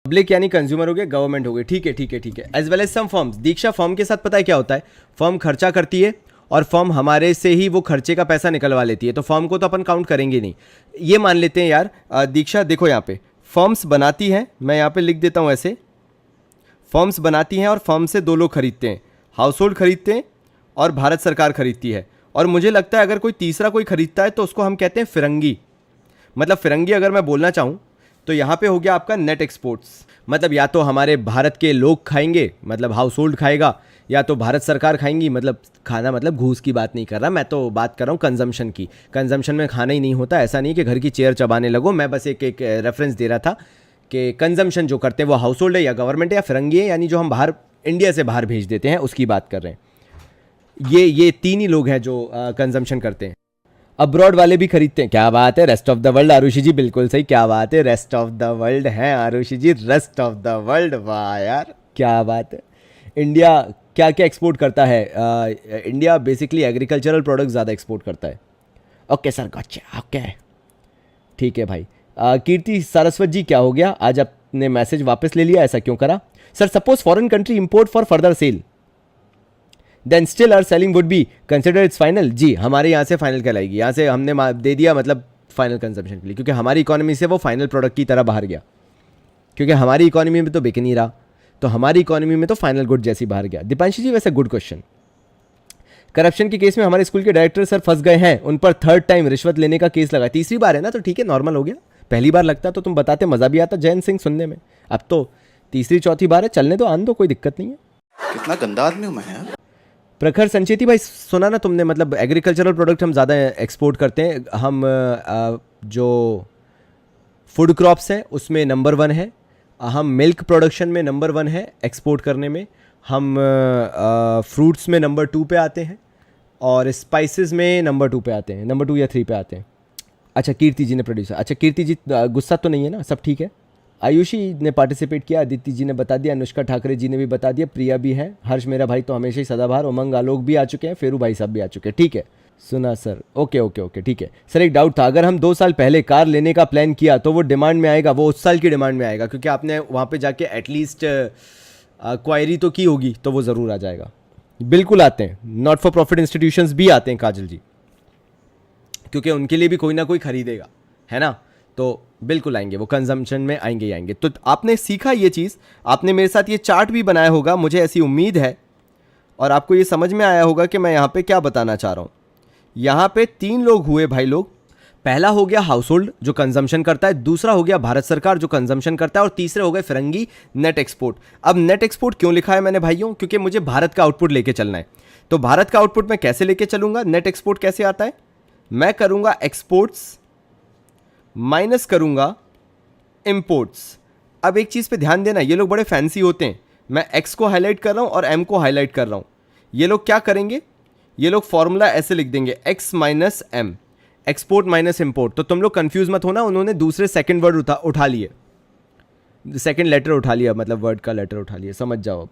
पब्लिक यानी कंज्यूमर हो गया, गवर्नमेंट हो गई, ठीक है ठीक है ठीक है। As well as some forms. Diksha, form के साथ पता है क्या होता है? फॉर्म खर्चा करती है और फॉर्म हमारे से ही वो खर्चे का पैसा निकलवा लेती है, तो फॉर्म को तो अपन काउंट करेंगे नहीं। ये मान लेते हैं यार, दीक्षा देखो यहाँ पे फॉर्म्स बनाती हैं, मैं यहाँ पे लिख देता हूँ ऐसे, फॉर्म्स बनाती हैं और फॉर्म से दो लोग खरीदते हैं, हाउस होल्ड खरीदते हैं और भारत सरकार खरीदती है। और मुझे लगता है अगर कोई तीसरा कोई खरीदता है तो उसको हम कहते हैं फिरंगी। मतलब फिरंगी अगर मैं बोलना चाहूँ तो यहाँ पे हो गया आपका नेट एक्सपोर्ट्स। मतलब या तो हमारे भारत के लोग खाएंगे, मतलब हाउस होल्ड खाएगा, या तो भारत सरकार खाएंगी। मतलब खाना मतलब घूस की बात नहीं कर रहा मैं, तो बात कर रहा हूँ कंजम्पशन की। कंजम्पशन में खाना ही नहीं होता, ऐसा नहीं कि घर की चेयर चबाने लगो। मैं बस एक रेफरेंस दे रहा था कि कंजम्पशन जो करते हैं वो हाउस होल्ड है या गवर्नमेंट है या फिरंगी है, यानी जो हम बाहर इंडिया से बाहर भेज देते हैं उसकी बात कर रहे हैं। ये तीन ही लोग हैं जो कंजम्पशन करते हैं। अब्रॉड वाले भी खरीदते हैं, क्या बात है। Rest of the world, Arushi ji बिल्कुल सही, क्या बात है। रेस्ट ऑफ द वर्ल्ड है आरुषि जी, रेस्ट ऑफ द वर्ल्ड, वाह यार क्या बात है। इंडिया क्या क्या एक्सपोर्ट करता है? इंडिया बेसिकली एग्रीकल्चरल प्रोडक्ट ज़्यादा एक्सपोर्ट करता है। ओके सर, गॉटचा, ओके ठीक है भाई। कीर्ति सारस्वत जी, क्या हो गया आज आपने मैसेज वापस ले लिया, ऐसा क्यों करा? Sir suppose foreign country import for further sale, then still are selling would be consider its final. जी हमारे यहाँ से फाइनल कहलाएगी, यहाँ से हमने दे दिया मतलब फाइनल कंजम्पशन के लिए, क्योंकि हमारी इकोनॉमी से वो फाइनल प्रोडक्ट की तरह बाहर गया। क्योंकि हमारी इकोनॉमी में तो बिक नहीं रहा, तो हमारी इकोनॉमी में तो फाइनल गुड जैसी बाहर गया। दीपांशी जी वैसे गुड क्वेश्चन। करप्शन के केस में हमारे स्कूल के डायरेक्टर सर फंस गए हैं, उन पर थर्ड टाइम रिश्वत लेने का केस लगा। तीसरी बार है ना, तो ठीक है नॉर्मल हो गया। पहली बार लगता तो तुम बताते, मजा भी आता जयंत सिंह सुनने में। अब तो तीसरी चौथी बार है, चलने दो, आन दो, कोई दिक्कत नहीं है। कितना गंदा आदमी हूं मैं यार। प्रखर संचेती भाई, सुना ना तुमने, मतलब एग्रीकल्चरल प्रोडक्ट हम ज़्यादा एक्सपोर्ट करते हैं। हम जो फूड क्रॉप्स है उसमें नंबर 1 है, हम मिल्क प्रोडक्शन में नंबर 1 है एक्सपोर्ट करने में, हम फ्रूट्स में नंबर 2 पे आते हैं, और स्पाइसेस में नंबर 2 पे आते हैं, नंबर 2 या 3 पे आते हैं। अच्छा कीर्ति जी ने प्रोड्यूसर, अच्छा कीर्ति जी गुस्सा तो नहीं है ना, सब ठीक है। आयुषी ने पार्टिसिपेट किया, अदिति जी ने बता दिया, अनुष्का ठाकरे जी ने भी बता दिया, प्रिया भी है, हर्ष मेरा भाई तो हमेशा ही सदाबहार, उमंग आलोक भी आ चुके हैं, फेरू भाई साहब भी आ चुके हैं, ठीक है। सुना सर, ओके ओके ओके ठीक है सर। एक डाउट था, अगर हम 2 साल पहले कार लेने का प्लान किया तो वो डिमांड में आएगा? वो उस साल की डिमांड में आएगा, क्योंकि आपने वहाँ पे जाके एटलीस्ट क्वायरी तो की होगी, तो वो ज़रूर आ जाएगा। बिल्कुल आते हैं, नॉट फॉर प्रॉफिट इंस्टीट्यूशंस भी आते हैं काजल जी, क्योंकि उनके लिए भी कोई ना कोई खरीदेगा, है ना, तो बिल्कुल आएंगे, वो कंजम्पशन में आएंगे ही आएंगे। तो आपने सीखा ये चीज़, आपने मेरे साथ ये चार्ट भी बनाया होगा, मुझे ऐसी उम्मीद है, और आपको ये समझ में आया होगा कि मैं यहाँ पे क्या बताना चाह रहा हूँ। यहाँ पे 3 लोग हुए भाई लोग। पहला हो गया हाउस होल्ड जो कंजम्पशन करता है, दूसरा हो गया भारत सरकार जो कंजम्पशन करता है, और तीसरे हो गए फिरंगी नेट एक्सपोर्ट। अब नेट एक्सपोर्ट क्यों लिखा है मैंने भाइयों? क्योंकि मुझे भारत का आउटपुट लेके चलना है। तो भारत का आउटपुट मैं कैसे लेके चलूंगा? नेट एक्सपोर्ट कैसे आता है? मैं करूंगा एक्सपोर्ट्स माइनस करूंगा इंपोर्ट्स। अब एक चीज पे ध्यान देना, ये लोग बड़े फैंसी होते हैं। मैं एक्स को हाईलाइट कर रहा हूं और एम को हाईलाइट कर रहा हूं। ये लोग क्या करेंगे? ये लोग फॉर्मूला ऐसे लिख देंगे, X minus M, export minus import. तो तुम लोग कंफ्यूज मत होना, उन्होंने दूसरे सेकंड वर्ड उठा लिए, सेकंड लेटर उठा लिया, मतलब वर्ड का लेटर उठा लिया, समझ जाओ। अब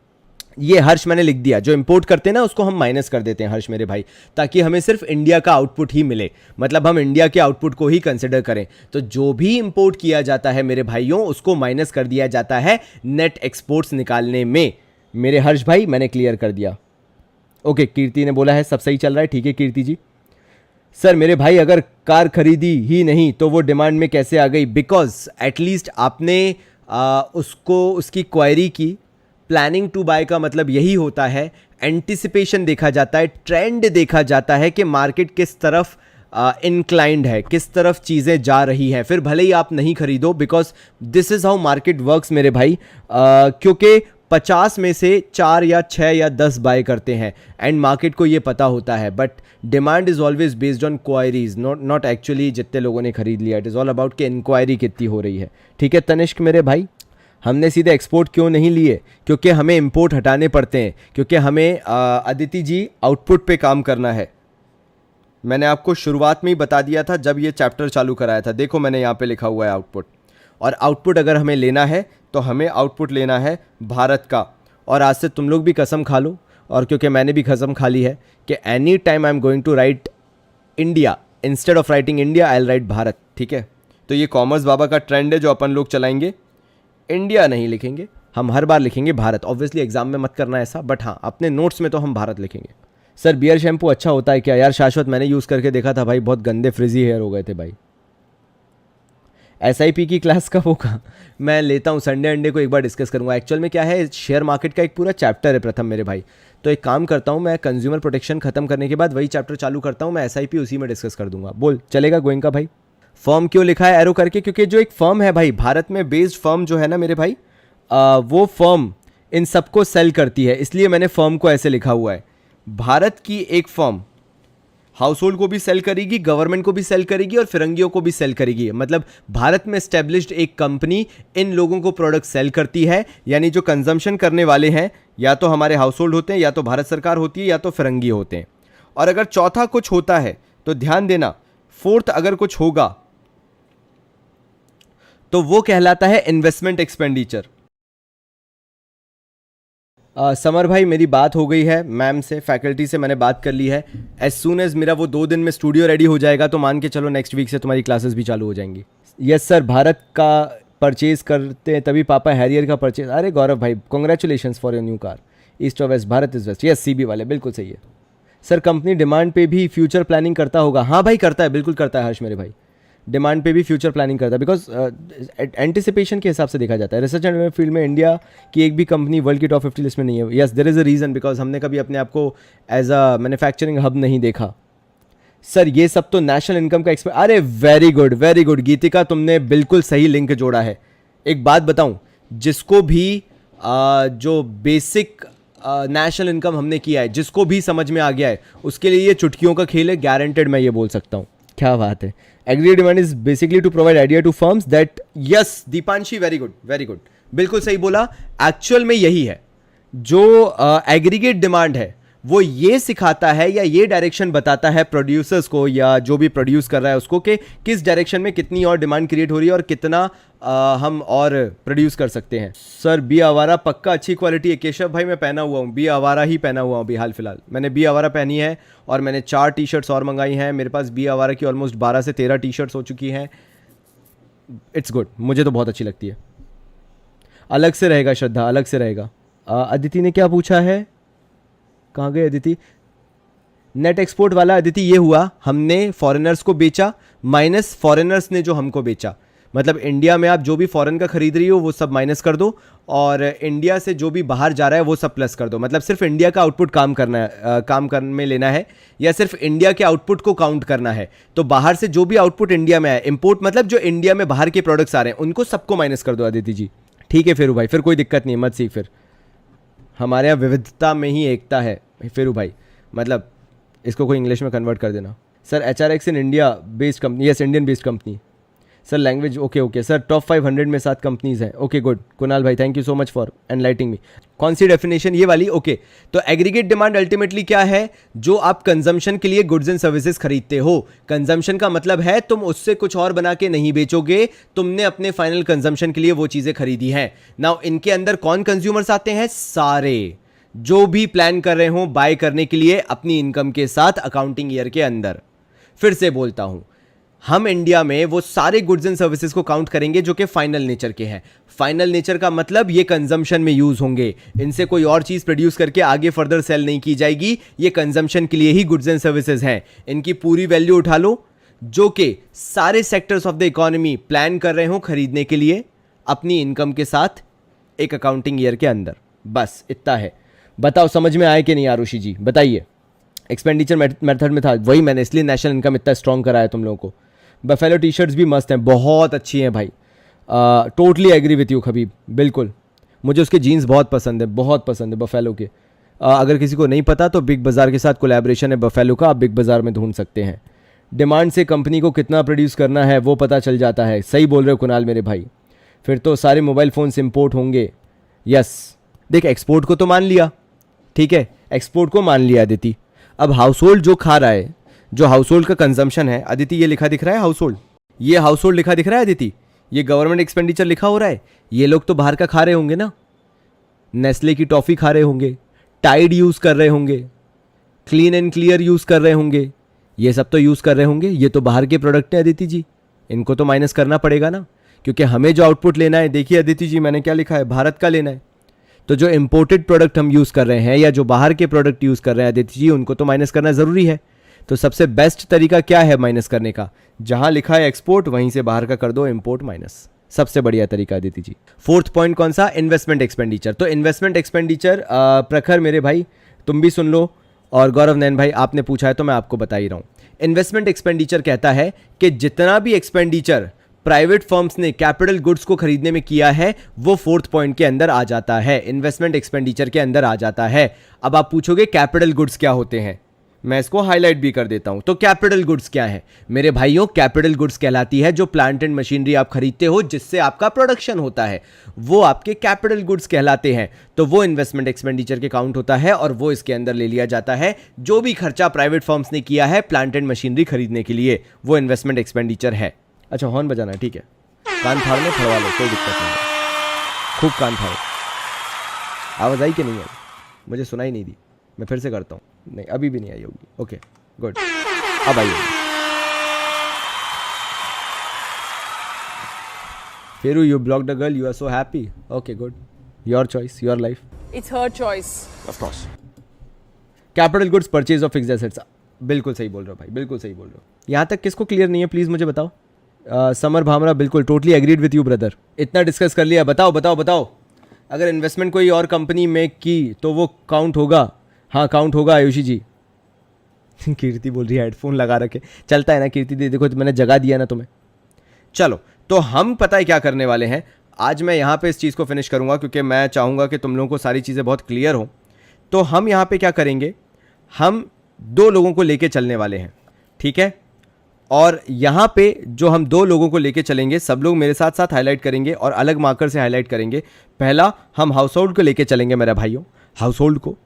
ये हर्ष मैंने लिख दिया, जो इंपोर्ट करते हैं ना उसको हम माइनस कर देते हैं हर्ष मेरे भाई, ताकि हमें सिर्फ इंडिया का आउटपुट ही मिले, मतलब हम इंडिया के आउटपुट को ही कंसिडर करें। तो जो भी इंपोर्ट किया जाता है मेरे भाइयों उसको माइनस कर दिया जाता है नेट एक्सपोर्ट्स निकालने में। मेरे हर्ष भाई मैंने क्लियर कर दिया। ओके, कीर्ति ने बोला है सब सही चल रहा है, ठीक है कीर्ति जी। सर मेरे भाई अगर कार खरीदी ही नहीं तो वो डिमांड में कैसे आ गई? बिकॉज एटलीस्ट आपने उसको उसकी क्वायरी की। प्लानिंग टू बाय का मतलब यही होता है, एंटिसिपेशन देखा जाता है, ट्रेंड देखा जाता है कि मार्केट किस तरफ इंक्लाइंड है, किस तरफ चीज़ें जा रही हैं, फिर भले ही आप नहीं खरीदो, because this is how market works मेरे भाई। क्योंकि 50 में से 4 या 6 या 10 बाय करते हैं एंड मार्केट को ये पता होता है, but demand is always based on queries, not actually जितने लोगों ने खरीद लिया। इट इज़ ऑल अबाउट कि इंक्वायरी कितनी हो रही है। ठीक है तनिष्क मेरे भाई, हमने सीधे एक्सपोर्ट क्यों नहीं लिए? क्योंकि हमें इंपोर्ट हटाने पड़ते हैं, क्योंकि हमें अदिति जी आउटपुट पे काम करना है। मैंने आपको शुरुआत में ही बता दिया था जब ये चैप्टर चालू कराया था। देखो मैंने यहाँ पे लिखा हुआ है आउटपुट, और आउटपुट अगर हमें लेना है तो हमें आउटपुट लेना है भारत का। और आज से तुम लोग भी कसम खा लो, और क्योंकि मैंने भी कसम खा ली है कि any time I am going to write India, instead of writing India I will write Bharat. ठीक है, तो ये कॉमर्स बाबा का ट्रेंड है जो अपन लोग चलाएंगे। इंडिया नहीं लिखेंगे हम, हर बार लिखेंगे भारत। ऑब्वियसली एग्जाम में मत करना ऐसा, बट हाँ अपने नोट्स में तो हम भारत लिखेंगे। सर बियर शैम्पू अच्छा होता है क्या? यार शाश्वत मैंने यूज़ करके देखा था भाई, बहुत गंदे फ्रिजी हेयर हो गए थे भाई। SIP की क्लास कब होगा? मैं लेता हूँ संडे अंडे को एक बार डिस्कस करूँगा। एक्चुअल में क्या है, शेयर मार्केट का एक पूरा चैप्टर है प्रथम मेरे भाई। तो एक काम करता हूँ, मैं कंज्यूमर प्रोटेक्शन खत्म करने के बाद वही चैप्टर चालू करता हूँ, मैं SIP उसी में डिस्कस कर दूंगा। बोल चलेगा गोइंका भाई? फर्म क्यों लिखा है एरो करके? क्योंकि जो एक फर्म है भाई, भारत में बेस्ड फर्म जो है ना मेरे भाई, वो फर्म इन सबको सेल करती है, इसलिए मैंने फर्म को ऐसे लिखा हुआ है। भारत की एक फर्म हाउस होल्ड को भी सेल करेगी, गवर्नमेंट को भी सेल करेगी और फिरंगियों को भी सेल करेगी। मतलब भारत में एस्टेब्लिश्ड एक कंपनी इन लोगों को प्रोडक्ट सेल करती है, यानी जो कंजम्पशन करने वाले हैं या तो हमारे हाउस होल्ड होते हैं, या तो भारत सरकार होती है, या तो फिरंगी होते हैं। और अगर चौथा कुछ होता है तो ध्यान देना, फोर्थ अगर कुछ होगा तो वो कहलाता है इन्वेस्टमेंट एक्सपेंडिचर। समर भाई मेरी बात हो गई है मैम से, फैकल्टी से मैंने बात कर ली है। एज सून एज मेरा वो 2 दिन में स्टूडियो रेडी हो जाएगा तो मान के चलो नेक्स्ट वीक से तुम्हारी क्लासेस भी चालू हो जाएंगी। यस सर, भारत का परचेज करते हैं तभी पापा हैरियर का परचेज। अरे गौरव भाई congratulations for your new car. East और west, Bharat is west. Yes CB वाले बिल्कुल सही है। सर कंपनी डिमांड पे भी फ्यूचर प्लानिंग करता होगा? हाँ भाई करता है, बिल्कुल करता है हर्ष मेरे भाई, डिमांड पे भी फ्यूचर प्लानिंग करता है, बिकॉज एंटिसिपेशन के हिसाब से देखा जाता है। रिसर्च एंड फील्ड में इंडिया की एक भी कंपनी वर्ल्ड की टॉप 50 लिस्ट में नहीं है। Yes there is a reason, because हमने कभी अपने आप को एज अ मैन्युफैक्चरिंग हब नहीं देखा। सर ये सब तो नेशनल इनकम का एक्सपेक्ट। अरे वेरी गुड गीतिका, तुमने बिल्कुल सही लिंक जोड़ा है। एक बात बताऊं, जिसको भी जो बेसिक नेशनल इनकम हमने किया है, जिसको भी समझ में आ गया है, उसके लिए ये चुटकियों का खेल है, गारंटेड मैं ये बोल सकता हूँ। क्या बात है। Aggregate demand is basically to provide idea to firms that, yes Deepanshi very good, बिल्कुल सही बोला। एक्चुअल में यही है जो एग्रीगेट डिमांड है, वो ये सिखाता है या ये डायरेक्शन बताता है प्रोड्यूसर्स को या जो भी प्रोड्यूस कर रहा है उसको कि किस डायरेक्शन में कितनी और डिमांड क्रिएट हो रही है और कितना हम और प्रोड्यूस कर सकते हैं। सर बी आवारा पक्का अच्छी क्वालिटी है। केशव भाई मैं पहना हुआ हूँ, बी आवारा ही पहना हुआ हूँ अभी हाल फिलहाल। मैंने बी आवारा पहनी है और मैंने 4 टी-शर्ट्स और मंगाई हैं। मेरे पास बी आवारा की ऑलमोस्ट 12 से 13 टी-शर्ट्स हो चुकी हैं। इट्स गुड, मुझे तो बहुत अच्छी लगती है। अलग से रहेगा श्रद्धा, अलग से रहेगा। अदिति ने क्या पूछा है, कहाँ गए अदिति? नेट एक्सपोर्ट वाला अदिति ये हुआ, हमने फॉरेनर्स को बेचा माइनस फॉरेनर्स ने जो हमको बेचा। मतलब इंडिया में आप जो भी फॉरेन का खरीद रही हो वो सब माइनस कर दो, और इंडिया से जो भी बाहर जा रहा है वो सब प्लस कर दो। मतलब सिर्फ इंडिया का आउटपुट काम करना है, काम करने में लेना है, या सिर्फ इंडिया के आउटपुट को काउंट करना है। तो बाहर से जो भी आउटपुट इंडिया में है, इंपोर्ट मतलब जो इंडिया में बाहर के प्रोडक्ट्स आ रहे हैं उनको सबको माइनस कर दो आदित्य जी। ठीक है फिर भाई, फिर कोई दिक्कत नहीं है, मत सीख। फिर हमारे यहाँ विविधता में ही एकता है फिर भाई, मतलब इसको कोई इंग्लिश में कन्वर्ट कर देना। Sir HRX in India based company, yes Indian based company. Sir language okay sir, top 500 में 7 कंपनीज हैं। ओके गुड कुणाल भाई, thank you so much for enlightening me. कौन सी डेफिनेशन, ये वाली? ओके तो एग्रीगेट डिमांड अल्टीमेटली क्या है? जो आप कंजम्पशन के लिए गुड्स एंड सर्विसेज खरीदते हो। कंजम्पशन का मतलब है तुम उससे कुछ और बना के नहीं बेचोगे, तुमने अपने फाइनल कंजम्पशन के लिए वो चीजें खरीदी हैं। नाउ इनके अंदर कौन कंज्यूमर्स आते हैं? सारे जो भी प्लान कर रहे हो बाय करने के लिए अपनी इनकम के साथ अकाउंटिंग ईयर के अंदर। फिर से बोलता हूं, हम इंडिया में वो सारे गुड्स एंड सर्विसेज को काउंट करेंगे जो कि फाइनल नेचर के हैं। फाइनल नेचर का मतलब ये कंजम्पशन में यूज होंगे, इनसे कोई और चीज प्रोड्यूस करके आगे फर्दर सेल नहीं की जाएगी, ये कंजम्पशन के लिए ही गुड्स एंड सर्विसेज हैं। इनकी पूरी वैल्यू उठा लो, जो कि सारे sectors of the economy plan कर रहे हो खरीदने के लिए अपनी इनकम के साथ एक अकाउंटिंग ईयर के अंदर। बस इतना है। बताओ समझ में आए कि नहीं आरुषि जी, बताइए। एक्सपेंडिचर मेथड में था वही, मैंने इसलिए नेशनल इनकम इतना स्ट्रॉन्ग कराया तुम लोगों को। बफेलो टी शर्ट्स भी मस्त हैं, बहुत अच्छी हैं भाई। Totally agree with you Khabib, बिल्कुल। मुझे उसके जीन्स बहुत पसंद है, बहुत पसंद है बफेलो के। अगर किसी को नहीं पता तो बिग बाज़ार के साथ कोलैबोरेशन है बफेलो का, आप बिग बाज़ार में ढूंढ सकते हैं। डिमांड से कंपनी को कितना प्रोड्यूस करना है वो पता चल जाता है। सही बोल रहे हो कुणाल मेरे भाई। फिर तो सारे मोबाइल फ़ोन्स इम्पोर्ट होंगे। यस देख, एक्सपोर्ट को तो मान लिया, ठीक है, एक्सपोर्ट को मान लिया अदिति। अब हाउस होल्ड जो खा रहा है, जो हाउस होल्ड का कंजम्पशन है, अदिति ये लिखा दिख रहा है हाउस होल्ड, ये हाउस होल्ड लिखा दिख रहा है अदिति, ये गवर्नमेंट एक्सपेंडिचर लिखा हो रहा है। ये लोग तो बाहर का खा रहे होंगे ना, नेस्ले की टॉफ़ी खा रहे होंगे, टाइड यूज़ कर रहे होंगे, क्लीन एंड क्लियर यूज़ कर रहे होंगे, ये सब तो यूज़ कर रहे होंगे। ये तो बाहर के प्रोडक्ट हैं अदिति जी, इनको तो माइनस करना पड़ेगा ना, क्योंकि हमें जो आउटपुट लेना है, देखिए अदिति जी मैंने क्या लिखा है, भारत का लेना है। तो जो इंपोर्टेड प्रोडक्ट हम यूज़ कर रहे हैं या जो बाहर के प्रोडक्ट यूज़ कर रहे हैं अदिति जी, उनको तो माइनस करना ज़रूरी है। तो सबसे बेस्ट तरीका क्या है माइनस करने का? जहां लिखा है एक्सपोर्ट वहीं से बाहर का कर दो इंपोर्ट माइनस, सबसे बढ़िया तरीका अदिति जी। फोर्थ पॉइंट कौन सा? Investment expenditure. तो इन्वेस्टमेंट एक्सपेंडिचर प्रखर मेरे भाई तुम भी सुन लो, और गौरव नैन भाई आपने पूछा है तो मैं आपको बता ही रहा हूँ। इन्वेस्टमेंट एक्सपेंडिचर कहता है कि जितना भी एक्सपेंडिचर प्राइवेट फर्म्स ने कैपिटल गुड्स को खरीदने में किया है वो फोर्थ पॉइंट के अंदर आ जाता है, इन्वेस्टमेंट एक्सपेंडिचर के अंदर आ जाता है। अब आप पूछोगे कैपिटल गुड्स क्या होते हैं, मैं इसको हाईलाइट भी कर देता हूं। तो कैपिटल गुड्स क्या है मेरे भाइयों? कैपिटल गुड्स कहलाती है जो प्लांट एंड मशीनरी आप खरीदते हो जिससे आपका प्रोडक्शन होता है, वो आपके कैपिटल गुड्स कहलाते हैं। तो वो इन्वेस्टमेंट एक्सपेंडिचर के काउंट होता है और वो इसके अंदर ले लिया जाता है। जो भी खर्चा प्राइवेट फर्म्स ने किया है प्लांट एंड मशीनरी खरीदने के लिए, वो इन्वेस्टमेंट एक्सपेंडिचर है। अच्छा हॉर्न बजाना है, ठीक है, कान फाड़ में फड़वा लो, कोई दिक्कत नहीं है, खूब कान फाड़ो। आवाज़ आई कि नहीं आई? मुझे सुनाई नहीं दी, मैं फिर से करता हूँ। नहीं अभी भी नहीं आई होगी। ओके गुड, अब आई होगी। Feru, you blocked a girl, you are so happy. Okay, good. Your choice, your life. It's her choice. Of course. Capital goods, purchase of fixed assets. बिल्कुल सही बोल रहे हो भाई, बिल्कुल सही बोल रहे हो। यहाँ तक किसको क्लियर नहीं है प्लीज़ मुझे बताओ। समर भामरा बिल्कुल totally agreed with you brother. इतना डिस्कस कर लिया, बताओ बताओ बताओ। अगर इन्वेस्टमेंट कोई और कंपनी में की तो वो काउंट होगा? हाँ काउंट होगा आयुषी जी। कीर्ति बोल रही है हेडफोन लगा रखे, चलता है ना कीर्ति दी, देखो तो मैंने जगा दिया ना तुम्हें। चलो तो हम पता है क्या करने वाले हैं, आज मैं यहाँ पे इस चीज़ को फिनिश करूँगा क्योंकि मैं चाहूँगा कि तुम लोगों को सारी चीज़ें बहुत क्लियर हो। तो हम यहाँ पे क्या करेंगे, हम 2 लोगों को लेके चलने वाले हैं, ठीक है। और यहाँ पे जो हम 2 लोगों को लेके चलेंगे, सब लोग मेरे साथ साथ हाईलाइट करेंगे और अलग मार्कर से हाईलाइट करेंगे। पहला हम हाउस होल्ड को लेके चलेंगे मेरे भाइयों, हाउस होल्ड को,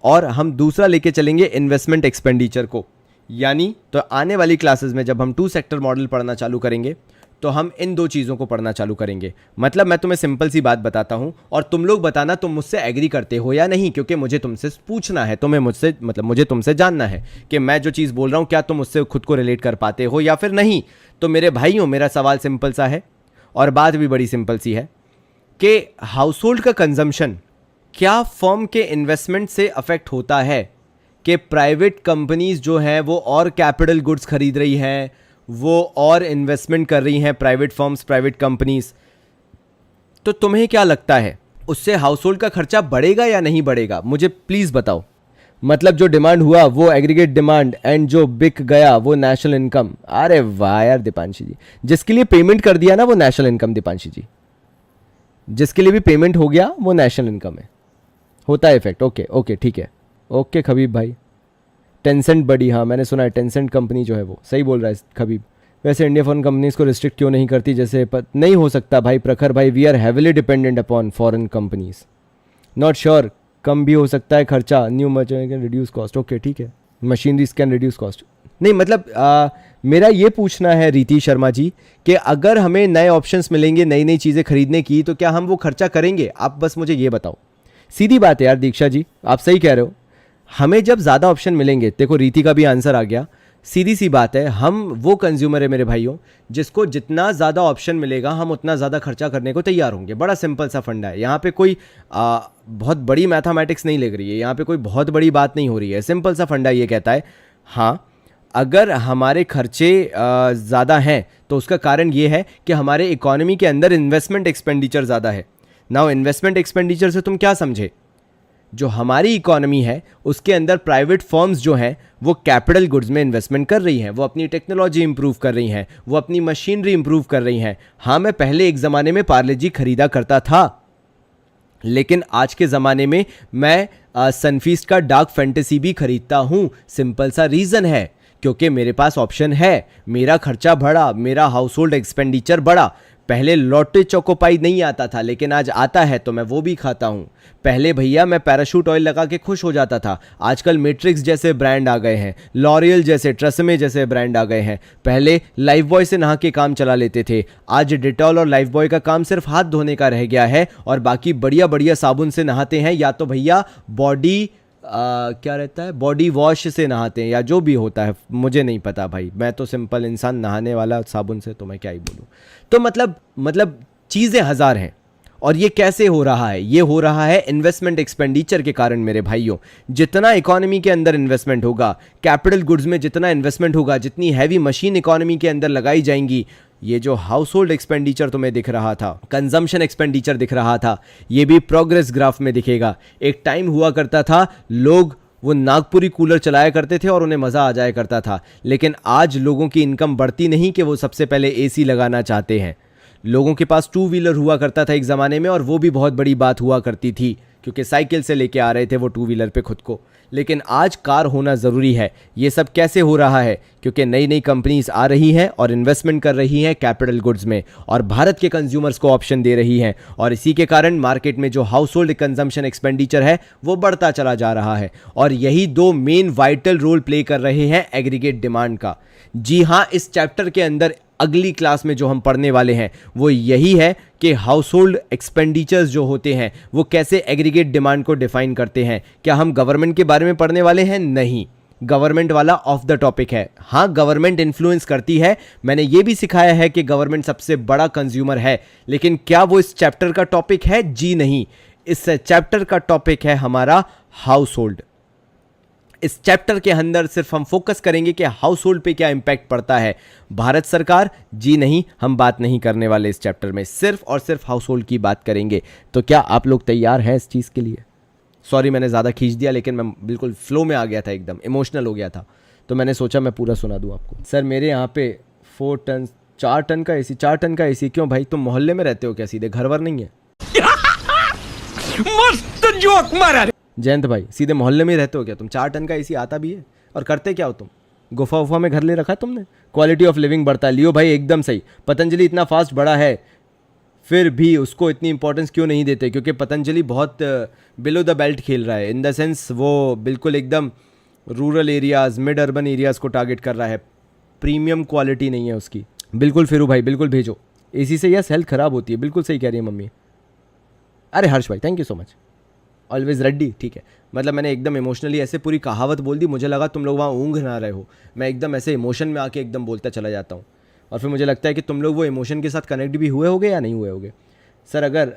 और हम दूसरा लेके चलेंगे इन्वेस्टमेंट एक्सपेंडिचर को। यानी तो आने वाली क्लासेस में जब हम 2 सेक्टर मॉडल पढ़ना चालू करेंगे तो हम इन 2 चीज़ों को पढ़ना चालू करेंगे। मतलब मैं तुम्हें सिंपल सी बात बताता हूं और तुम लोग बताना तुम मुझसे एग्री करते हो या नहीं, क्योंकि मुझे तुमसे पूछना है, तुम्हें मुझसे मतलब मुझे तुमसे जानना है कि मैं जो चीज़ बोल रहा हूं क्या तुम उससे खुद को रिलेट कर पाते हो या फिर नहीं। तो मेरे भाइयों मेरा सवाल सिंपल सा है और बात भी बड़ी सिंपल सी है कि हाउस होल्ड का कंजम्पशन क्या फर्म के इन्वेस्टमेंट से अफेक्ट होता है कि प्राइवेट कंपनीज जो हैं वो और कैपिटल गुड्स खरीद रही हैं, वो और इन्वेस्टमेंट कर रही हैं, प्राइवेट फर्म्स, प्राइवेट कंपनीज, तो तुम्हें क्या लगता है उससे हाउस होल्ड का खर्चा बढ़ेगा या नहीं बढ़ेगा? मुझे प्लीज बताओ। मतलब जो डिमांड हुआ वो एग्रीगेट डिमांड, एंड जो बिक गया वो नेशनल इनकम। अरे वाह यार दीपांशी जी, जिसके लिए पेमेंट कर दिया ना वो नेशनल इनकम। दीपांशी जी, जिसके लिए भी पेमेंट हो गया वो नेशनल इनकम है, होता है इफेक्ट। ओके ओके ठीक है, ओके खबीब भाई। टेंसेंट बड़ी, हाँ मैंने सुना है टेंसेंट कंपनी जो है वो, सही बोल रहा है खबीब। वैसे इंडिया फॉरेन कंपनीज को रिस्ट्रिक्ट क्यों नहीं करती? जैसे नहीं हो सकता भाई प्रखर भाई, we are heavily dependent upon foreign companies. Not sure, कम भी हो सकता है खर्चा। New machinery can reduce cost. Okay ठीक है, मशीनरीज कैन रिड्यूस कॉस्ट। नहीं मतलब मेरा ये पूछना है रीति शर्मा जी कि अगर हमें नए ऑप्शंस मिलेंगे, नई नई चीज़ें खरीदने की, तो क्या हम वो खर्चा करेंगे? आप बस मुझे ये बताओ। सीधी बात है यार दीक्षा जी, आप सही कह रहे हो। हमें जब ज़्यादा ऑप्शन मिलेंगे, देखो रीति का भी आंसर आ गया, सीधी सी बात है, हम वो कंज्यूमर है मेरे भाइयों जिसको जितना ज़्यादा ऑप्शन मिलेगा हम उतना ज़्यादा खर्चा करने को तैयार होंगे। बड़ा सिंपल सा फंडा है, यहाँ पे कोई बहुत बड़ी मैथमेटिक्स नहीं लग रही है, यहाँ पे कोई बहुत बड़ी बात नहीं हो रही है। सिंपल सा फंडा ये कहता है, हाँ अगर हमारे खर्चे ज़्यादा हैं तो उसका कारण ये है कि हमारे इकोनॉमी के अंदर इन्वेस्टमेंट एक्सपेंडिचर ज़्यादा है। नाउ इन्वेस्टमेंट एक्सपेंडिचर से तुम क्या समझे? जो हमारी इकोनॉमी है उसके अंदर प्राइवेट फर्म्स जो हैं वो कैपिटल गुड्स में इन्वेस्टमेंट कर रही हैं, वो अपनी टेक्नोलॉजी इंप्रूव कर रही हैं, वो अपनी मशीनरी इंप्रूव कर रही हैं। हाँ मैं पहले एक ज़माने में पार्ले जी खरीदा करता था, लेकिन आज के ज़माने में मैं सनफीस्ट का डार्क फैंटेसी भी खरीदता हूँ। सिंपल सा रीज़न है, क्योंकि मेरे पास ऑप्शन है, मेरा खर्चा बढ़ा, मेरा हाउस होल्ड एक्सपेंडिचर बढ़ा। पहले लॉटे चोकोपाई नहीं आता था, लेकिन आज आता है तो मैं वो भी खाता हूँ। पहले भैया मैं पैराशूट ऑयल लगा के खुश हो जाता था, आजकल मैट्रिक्स जैसे ब्रांड आ गए हैं, लॉरियल जैसे, ट्रेसेमे जैसे ब्रांड आ गए हैं। पहले लाइफ बॉय से नहा के काम चला लेते थे, आज डिटॉल और लाइफ बॉय का काम सिर्फ हाथ धोने का रह गया है, और बाकी बढ़िया बढ़िया साबुन से नहाते हैं, या तो भैया बॉडी क्या रहता है, बॉडी वॉश से नहाते हैं, या जो भी होता है मुझे नहीं पता भाई, मैं तो सिंपल इंसान, नहाने वाला साबुन से, तो मैं क्या ही बोलूँ। तो मतलब चीज़ें हज़ार हैं। और ये कैसे हो रहा है? ये हो रहा है इन्वेस्टमेंट एक्सपेंडिचर के कारण मेरे भाइयों। जितना इकोनॉमी के अंदर इन्वेस्टमेंट होगा, कैपिटल गुड्स में जितना इन्वेस्टमेंट होगा, जितनी हैवी मशीन इकोनॉमी के अंदर लगाई जाएंगी, ये जो हाउस होल्ड एक्सपेंडिचर तुम्हें दिख रहा था, कंजम्पशन एक्सपेंडिचर दिख रहा था, ये भी प्रोग्रेस ग्राफ में दिखेगा। एक टाइम हुआ करता था लोग वो नागपुरी कूलर चलाया करते थे और उन्हें मज़ा आ जाया करता था, लेकिन आज लोगों की इनकम बढ़ती नहीं कि वो सबसे पहले एसी लगाना चाहते हैं। लोगों के पास टू व्हीलर हुआ करता था एक ज़माने में, और वो भी बहुत बड़ी बात हुआ करती थी, क्योंकि साइकिल से लेके आ रहे थे वो टू व्हीलर पे खुद को, लेकिन आज कार होना ज़रूरी है। ये सब कैसे हो रहा है? क्योंकि नई नई कंपनीज आ रही हैं और इन्वेस्टमेंट कर रही हैं कैपिटल गुड्स में, और भारत के कंज्यूमर्स को ऑप्शन दे रही हैं, और इसी के कारण मार्केट में जो हाउस होल्ड कंजम्पशन एक्सपेंडिचर है वो बढ़ता चला जा रहा है। और यही दो मेन वाइटल रोल प्ले कर रहे हैं एग्रीगेट डिमांड का। जी हाँ, इस चैप्टर के अंदर अगली क्लास में जो हम पढ़ने वाले हैं वो यही है कि हाउस होल्ड एक्सपेंडिचर्स जो होते हैं वो कैसे एग्रीगेट डिमांड को डिफाइन करते हैं। क्या हम गवर्नमेंट के बारे में पढ़ने वाले हैं? नहीं, गवर्नमेंट वाला ऑफ द टॉपिक है। हाँ गवर्नमेंट इन्फ्लुएंस करती है, मैंने ये भी सिखाया है कि गवर्नमेंट सबसे बड़ा कंज्यूमर है, लेकिन क्या वो इस चैप्टर का टॉपिक है? जी नहीं, इस चैप्टर का टॉपिक है हमारा हाउस होल्ड। इस चैप्टर के अंदर सिर्फ हम फोकस करेंगे कि हाउस होल्ड पे क्या इंपैक्ट पड़ता है। भारत सरकार, जी नहीं, हम बात नहीं करने वाले इस चैप्टर में, सिर्फ और सिर्फ हाउस होल्ड की बात करेंगे। तो क्या आप लोग तैयार हैं इस चीज़ के लिए? सॉरी मैंने ज़्यादा खींच दिया, लेकिन मैं बिल्कुल फ्लो में आ गया था, एकदम इमोशनल हो गया था, तो मैंने सोचा मैं पूरा सुना दूं आपको। सर मेरे यहाँ पे 4 टन का एसी, 4 टन का एसी क्यों भाई? तुम मोहल्ले में रहते हो क्या? सीधे घर वर नहीं है? मस्त जोक मारा जयंत भाई, सीधे मोहल्ले में रहते हो क्या तुम? 4 टन का एसी आता भी है, और करते क्या हो तुम? गुफा वुफा में घर ले रखा है तुमने? क्वालिटी ऑफ लिविंग बढ़ता है। लियो भाई एकदम सही, पतंजलि इतना फास्ट बढ़ा है फिर भी उसको इतनी इंपॉर्टेंस क्यों नहीं देते? क्योंकि पतंजलि बहुत बिलो द बेल्ट खेल रहा है, इन द सेंस वो बिल्कुल एकदम rural areas, mid urban areas को टारगेट कर रहा है, प्रीमियम क्वालिटी नहीं है उसकी। बिल्कुल फिरू भाई, बिल्कुल भेजो। एसी से यस हेल्थ ख़राब होती है, बिल्कुल सही कह रही है मम्मी। अरे हर्ष भाई thank you so much, always ready. ठीक है, मतलब मैंने एकदम इमोशनली ऐसे पूरी कहावत बोल दी, मुझे लगा तुम लोग वहाँ ऊँघ ना रहे हो, मैं एकदम ऐसे इमोशन में आके एकदम बोलता चला जाता हूँ, और फिर मुझे लगता है कि तुम लोग वो इमोशन के साथ कनेक्ट भी हुए होगे या नहीं हुए होगे। सर अगर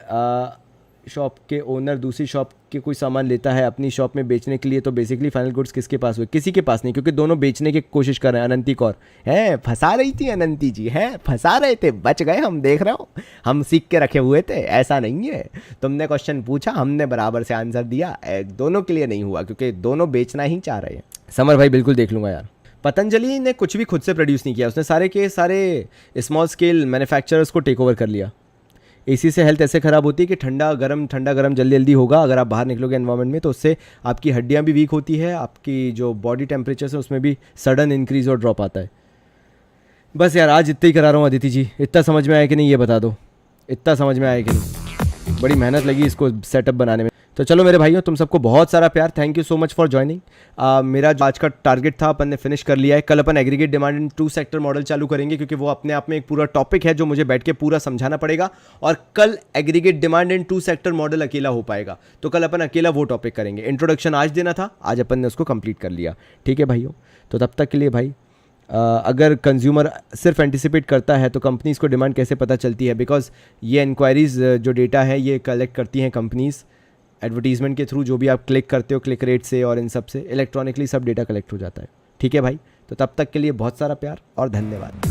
शॉप के ओनर दूसरी शॉप के कोई सामान लेता है अपनी शॉप में बेचने के लिए, तो बेसिकली फाइनल गुड्स किसके पास हुए? किसी के पास नहीं, क्योंकि दोनों बेचने की कोशिश कर रहे हैं। अनंती कौर है, फंसा रही थी अनंती जी, हैं फंसा रहे थे, बच गए हम, देख रहे हो, हम सीख के रखे हुए थे। ऐसा नहीं है, तुमने क्वेश्चन पूछा, हमने बराबर से आंसर दिया। दोनों के लिए नहीं हुआ, क्योंकि दोनों बेचना ही चाह रहे हैं। समर भाई बिल्कुल देख लूँगा यार। पतंजलि ने कुछ भी खुद से प्रोड्यूस नहीं किया, उसने सारे के सारे स्मॉल स्केल मैन्युफैक्चरर्स को टेक ओवर कर लिया। एसी से हेल्थ ऐसे ख़राब होती है कि ठंडा गरम जल्दी जल्दी होगा। अगर आप बाहर निकलोगे एनवायरनमेंट में तो उससे आपकी हड्डियां भी वीक होती है, आपकी जो बॉडी टेम्परेचर है उसमें भी सडन इंक्रीज और ड्रॉप आता है। बस यार आज इतना ही करा रहा हूँ अदिति जी, इतना समझ में आया कि नहीं ये बता दो, इतना समझ में आया कि नहीं? बड़ी मेहनत लगी इसको सेटअप बनाने में। तो चलो मेरे भाइयों, तुम सबको बहुत सारा प्यार, thank you so much for joining. मेरा जो आज का टारगेट था अपन ने फिनिश कर लिया है। कल अपन aggregate demand in 2 sector model चालू करेंगे, क्योंकि वो अपने आप में एक पूरा टॉपिक है जो मुझे बैठ के पूरा समझाना पड़ेगा। और कल aggregate demand in 2 sector model अकेला हो पाएगा, तो कल अपन अकेला वो टॉपिक करेंगे। इंट्रोडक्शन आज देना था, आज अपन ने उसको कंप्लीट कर लिया। ठीक है भाइयों, तो तब तक के लिए भाई, अगर कंज्यूमर सिर्फ एंटिसिपेट करता है तो कंपनीज़ को डिमांड कैसे पता चलती है? बिकॉज ये इंक्वायरीज़ जो डेटा है ये कलेक्ट करती हैं कंपनीज़ एडवर्टीजमेंट के थ्रू। जो भी आप क्लिक करते हो क्लिक रेट से और इन सब से इलेक्ट्रॉनिकली सब डेटा कलेक्ट हो जाता है। ठीक है भाई, तो तब तक के लिए बहुत सारा प्यार और धन्यवाद।